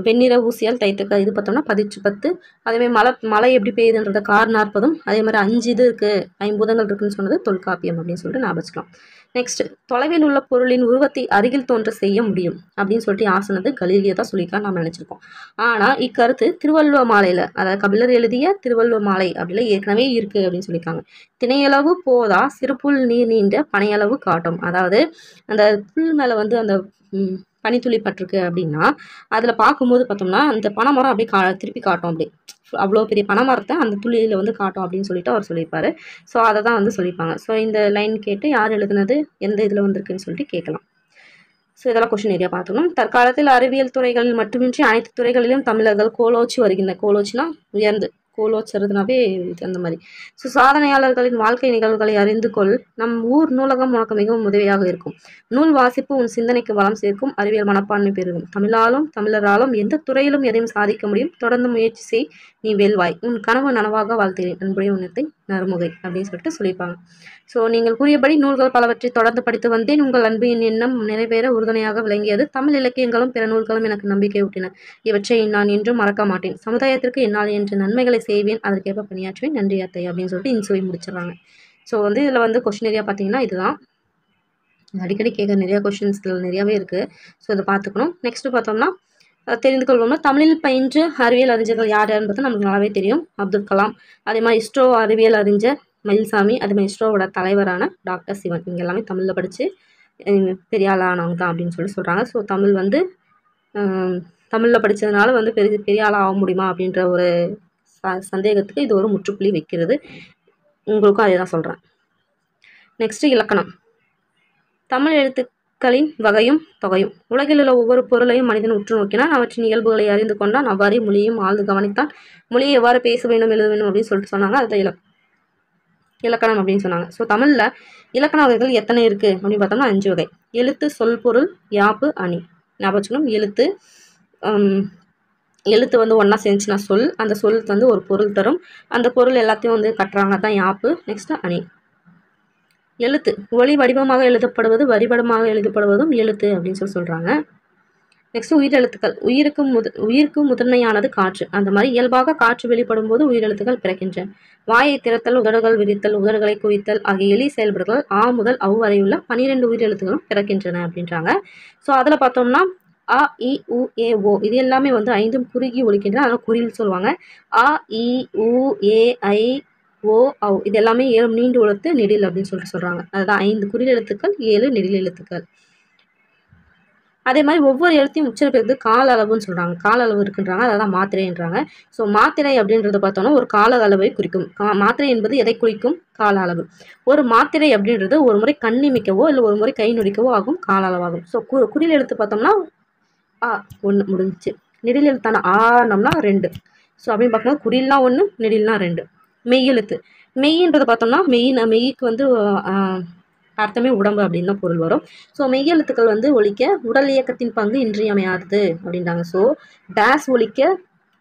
வெண்ணிற ஊசியால் தைத்துக்க இது பார்த்தோம்னா பதிற்றுப்பத்து. அதேமாதிரி மழை எப்படி பெய்யுதுன்றத கார்40. அதே மாதிரி 5 இது இருக்குது, 5 பூதங்கள் இருக்குன்னு சொன்னது தொல்காப்பியம் அப்படின்னு சொல்லிட்டு நான் வச்சுக்கலாம். நெக்ஸ்ட், தொலைவில் உள்ள பொருளின் உருவத்தை அருகில் தோன்ற செய்ய முடியும் அப்படின்னு சொல்லிட்டு ஆசனது கலீலியோ தான் சொல்லியிருக்கான்னு நம்ம நினச்சிருக்கோம். ஆனால் இக்கருத்து திருவள்ளுவ மாலையில், அதாவது கபிலர் எழுதிய திருவள்ளுவ மாலை அப்படிலாம் ஏற்கனவே இருக்குது அப்படின்னு சொல்லியிருக்காங்க. திணையளவு போதா சிறுபுல் நீர் நீண்ட பனையளவு காட்டும். அதாவது அந்த புல் மேலே வந்து அந்த பனித்துளி பட்டிருக்கு அப்படின்னா அதில் பார்க்கும்போது பார்த்தோம்னா அந்த பனைமரம் அப்படியே திருப்பி காட்டும். அப்படி அவ்வளோ பெரிய பனைமரத்தை அந்த துளியில் வந்து காட்டும் அப்படின்னு சொல்லிட்டு அவர் சொல்லியிருப்பாரு. ஸோ அதை தான் வந்து சொல்லியிருப்பாங்க. ஸோ இந்த லைன் கேட்டு யார் எழுதுனது, எந்த இதில் வந்திருக்குன்னு சொல்லிட்டு கேட்கலாம். ஸோ இதெல்லாம் கொஷின் ஏரியா பார்த்துக்கணும். தற்காலத்தில் அறிவியல் துறைகளில் மட்டுமின்றி அனைத்து துறைகளிலும் தமிழர்கள் கோலோச்சி வருகின்றனர். கோலோச்சினா உயர்ந்து, கோலோச்சுறதுனாவே அந்த மாதிரி. ஸோ சாதனையாளர்களின் வாழ்க்கை நிகழ்வுகளை அறிந்து கொள். நம் ஊர் நூலகம் உனக்கு மிகவும் உதவியாக இருக்கும். நூல் வாசிப்பு உன் சிந்தனைக்கு வளம் சேர்க்கும். அறிவியல் மனப்பான்மை பெருகும். தமிழராலும் எந்த துறையிலும் எதையும் சாதிக்க முடியும். தொடர்ந்து முயற்சி செய், நீ வெல்வாய். உன் கனவு நனவாக வாழ்த்துகிறேன். அன்புடைய உன்னத்தை நறுமுகை அப்படின்னு சொல்லிட்டு சொல்லியிருப்பாங்க. ஸோ நீங்கள் கூறியபடி நூல்கள் பலவற்றை தொடர்ந்து படித்து வந்தேன். உங்கள் அன்பின் எண்ணம் நிறைவேற உறுதுணையாக விளங்கியது. தமிழ் இலக்கியங்களும் பிற நூல்களும் எனக்கு நம்பிக்கை ஊட்டின. இவற்றை நான் என்றும் மறக்க மாட்டேன். சமுதாயத்திற்கு என்னால் என்ற நன்மைகளை செய்வேன். அதற்கேற்ப பணியாற்றுவேன். நன்றி அத்தை அப்படின்னு சொல்லிட்டு இன்சுவை முடிச்சிடறாங்க. ஸோ வந்து இதில் வந்து கொஸ்டின் ஏரியா பார்த்தீங்கன்னா இதுதான். அடிக்கடி கேட்குற நிறையா கொஷின்ஸ் நிறையாவே இருக்குது. ஸோ இதை பார்த்துக்கணும். நெக்ஸ்ட்டு பார்த்தோம்னா தெரிந்து கொள்வோம்னா, தமிழில் பயின்று அறிவியல் அறிஞர்கள் யார் யாருன்னு பார்த்தா நமக்கு நல்லாவே தெரியும். அப்துல் கலாம், அதே மாதிரி இஸ்ரோ அறிவியல் அறிஞர் மயில்சாமி, அதே மாதிரி இஸ்ரோவோட தலைவரான டாக்டர் சிவன். இவங்க எல்லாமே தமிழில் படித்து பெரிய ஆளானவங்க தான் அப்படின்னு சொல்லி சொல்கிறாங்க. ஸோ தமிழ் வந்து தமிழில் படித்ததுனால வந்து பெரிய ஆளாக ஆக முடியுமா அப்படின்ற ஒரு சந்தேகத்துக்கு இது ஒரு முற்றுப்புள்ளி வைக்கிறது. உங்களுக்கும் அதே தான் சொல்கிறேன். நெக்ஸ்ட்டு இலக்கணம். தமிழ் எழுத்துக்களின் வகையும் தொகையும். உலகில் உள்ள ஒவ்வொரு பொருளையும் மனிதன் உற்று நோக்கினான். அவற்றின் இயல்புகளை அறிந்து கொண்டான். அவ்வாறே மொழியையும் ஆழ்ந்து கவனித்தான். மொழியை எவ்வாறு பேச வேண்டும், எழுத வேண்டும் அப்படின்னு சொல்லிட்டு சொன்னாங்க. அதுதான் இலக்கணம் அப்படின்னு சொன்னாங்க. ஸோ தமிழில் இலக்கண வகைகள் எத்தனை இருக்குது அப்படின்னு பார்த்தோம்னா 5 வகை. எழுத்து, சொல், பொருள், யாப்பு, அணி. ஞாபகம் வச்சுக்கணும். எழுத்து வந்து ஒன்றா சேர்ந்துச்சுன்னா சொல். அந்த சொல் வந்து ஒரு பொருள் தரும். அந்த பொருள் எல்லாத்தையும் வந்து கட்டுறாங்க தான் யாப்பு. நெக்ஸ்ட்டு அணி. எழுத்து ஒளி வடிவமாக எழுதப்படுவது, வரிபடமாக எழுதப்படுவதும் எழுத்து அப்படின்னு சொல்கிறாங்க. நெக்ஸ்ட் உயிரெழுத்துக்கள். உயிருக்கு முதன்மையானது காற்று. அந்த மாதிரி இயல்பாக காற்று வெளிப்படும் போது உயிரெழுத்துக்கள் பிறக்கின்றன. வாயை திறத்தல், உதடுகள் விரித்தல், உதடுகளை குவித்தல் ஆகிய எலி செயல்பாடுகள் ஆ முதல் அவ் வரையுள்ள 12 உயிரெழுத்துக்களும் பிறக்கின்றன அப்படின்றாங்க. ஸோ அதில் பார்த்தோம்னா அ, இ, உ, ஏ, ஓ இது எல்லாமே வந்து 5 குறுகி ஒலிக்கின்றன. அதனால் குறில் சொல்லுவாங்க. அ, இ, உ, ஏ, ஐ, ஓ, அவ் இது எல்லாமே 7 நீண்டு எழுத்து நெடில் அப்படின்னு சொல்லிட்டு சொல்கிறாங்க. அதுதான் 5 குறில் எழுத்துக்கள், 7 நெடில் எழுத்துக்கள். அதே மாதிரி ஒவ்வொரு எழுத்தையும் உச்சரிப்பது கால அளவுன்னு சொல்கிறாங்க. கால அளவு இருக்குன்றாங்க, அதான் மாத்திரைன்றாங்க. ஸோ மாத்திரை அப்படின்றத பார்த்தோம்னா ஒரு கால அளவை குறிக்கும். மாத்திரை என்பது எதை குறிக்கும்? கால அளவு. ஒரு மாத்திரை அப்படின்றது ஒரு முறை கண்ணிமிக்கவோ இல்லை ஒரு முறை கை நொடிக்கவோ ஆகும் கால அளவாகும். ஸோ குறில் எழுத்து பார்த்தோம்னா ஆ 1 முடிஞ்சிச்சு. நெடில் எழுத்தான ஆனம்னா 2. ஸோ அப்படின்னு பார்க்கும்போது குறில்னா 1, நெடில்னா 2. மெய்யெழுத்து. மெய்யின்றதை பார்த்தோம்னா மெய்க்கு வந்து அர்த்தமே உடம்பு அப்படின்னு தான் பொருள் வரும். ஸோ மெய்யெழுத்துக்கள் வந்து ஒலிக்க உடல் இயக்கத்தின் பங்கு இன்றியமையாதது அப்படின்றாங்க. ஸோ டேஸ் ஒலிக்க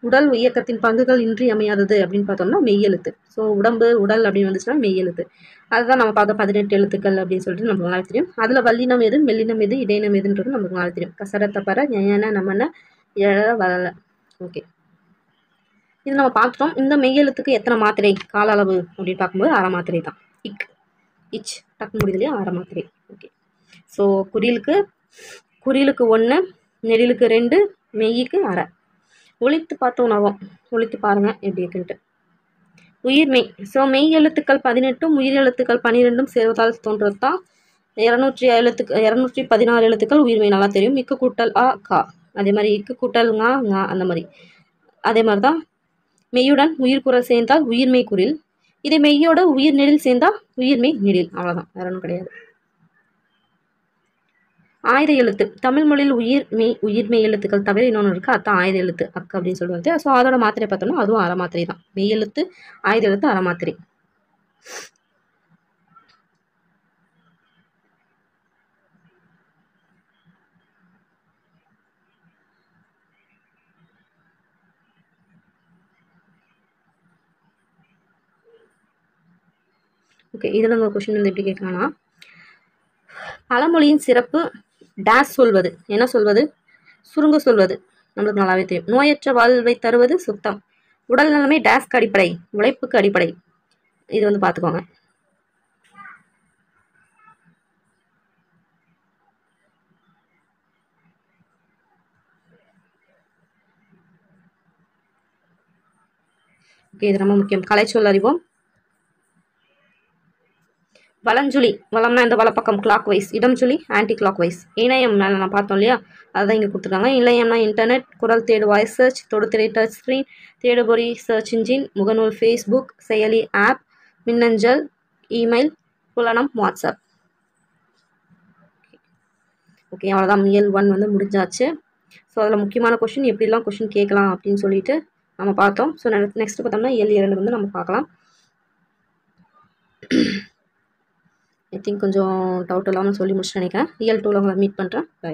உடல் இயக்கத்தின் பங்குகள் இன்றியமையாதது அப்படின்னு பார்த்தோம்னா மெய்யெழுத்து. ஸோ உடம்பு உடல் அப்படின்னு வந்துச்சுன்னா மெய்யெழுத்து. அதுதான் நம்ம பார்த்தோம் 18 எழுத்துக்கள் அப்படின்னு சொல்லிட்டு நமக்கு நல்லா தெரியும். அதில் வல்லினம் எது, மெல்லினம் எது, இடையினம் எதுன்றது நமக்கு நல்லா தெரியும். கசர தப்பற ஞன நமன எழ வளல. ஓகே, இது நம்ம பார்த்துட்டோம். இந்த மெய்யெழுத்துக்கு எத்தனை மாத்திரை கால அளவு அப்படின்னு பார்க்கும்போது அரை மாத்திரை தான். இக் இச் டக்கு முடியுது இல்லையா, அரை மாத்திரை. ஓகே, ஸோ குறிலுக்கு 1, நெடிலுக்கு 2, மெய்யுக்கு அரை. ஒழித்து பார்த்தோம் நாவும். ஒழித்து பாருங்க எப்படி இருக்குன்ட்டு. உயிர்மெய். ஸோ மெய் எழுத்துக்கள் 18 உயிர் எழுத்துக்கள் 12 சேர்வதால் தோன்றது தான் 216 எழுத்துக்கள் உயிர்மெய். நல்லா தெரியும். இக்கு கூட்டல் ஆ கா, அதே மாதிரி இக்கு கூட்டல் ngா ngா, அந்த மாதிரி. அதே மாதிரி தான் மெய்யுடன் உயிர்குரல் சேர்ந்தால் உயிர்மெய் குறில். இதே மெய்யோட உயிர் நெடில் சேர்ந்தால் உயிர்மெய் நெடில். அவ்வளோதான், வேற ஒன்றும் கிடையாது. ஆயுத எழுத்து. தமிழ் மொழியில் உயிர்மெய் எழுத்துக்கள் தவிர இன்னொன்று இருக்குது, அதுதான் ஆயுத எழுத்து அக்கு அப்படின்னு சொல்லுவாங்க. ஸோ அதோட மாத்திரை பார்த்தோம்னா அதுவும் அரை மாத்திரை தான். மெய் எழுத்து, ஆயுத எழுத்து, அரை மாத்திரை. ஓகே, இதில் நம்ம கொஷின் வந்து எப்படி கேட்கலாம்னா, பழமொழியின் சிறப்பு டேஸ் சொல்வது. என்ன சொல்வது? சுருங்க சொல்வது. நம்மளுக்கு நல்லாவே தெரியும். நோயற்ற வாழ்வை தருவது சுத்தம். உடல் நலமே டேஸ்க்கு அடிப்படை, உழைப்புக்கு அடிப்படை. இது வந்து பார்த்துக்கோங்க. ஓகே, இது ரொம்ப முக்கியம். கலைச்சொல் அறிவோம். வலஞ்சுழி. வளம்னா இந்த வலப்பக்கம் கிளாக் வைஸ், இடம்சுழி ஆன்டி கிளாக் வைஸ். இணையம் மேலே நான் பார்த்தோம் இல்லையா, அதுதான் இங்கே கொடுத்துருக்காங்க. இணையம்னா இன்டர்நெட், குரல் தேடு வாய்ஸ் சர்ச், தொடுதிரை டச் ஸ்க்ரீன், தேடுபொறி சர்ச் இன்ஜின், முகநூல் ஃபேஸ்புக், செயலி ஆப், மின்னஞ்சல், இமெயில், புலனம் வாட்ஸ்அப். ஓகே, அவ்வளோதான். இயல் 1 வந்து முடிஞ்சாச்சு. ஸோ அதில் முக்கியமான கொஷின் எப்படிலாம் கொஷின் கேட்கலாம் அப்படின்னு சொல்லிட்டு நம்ம பார்த்தோம். ஸோ நெக்ஸ்ட் பார்த்தோம்னா இயல் 2 வந்து நம்ம பார்க்கலாம். ஐ திங்க் கொஞ்சம் டவுட் இல்லாமல் சொல்லி முடிச்சுட்டு நினைக்கிறேன். இயல் 2ல உங்களை மீட் பண்ணுறேன். பை.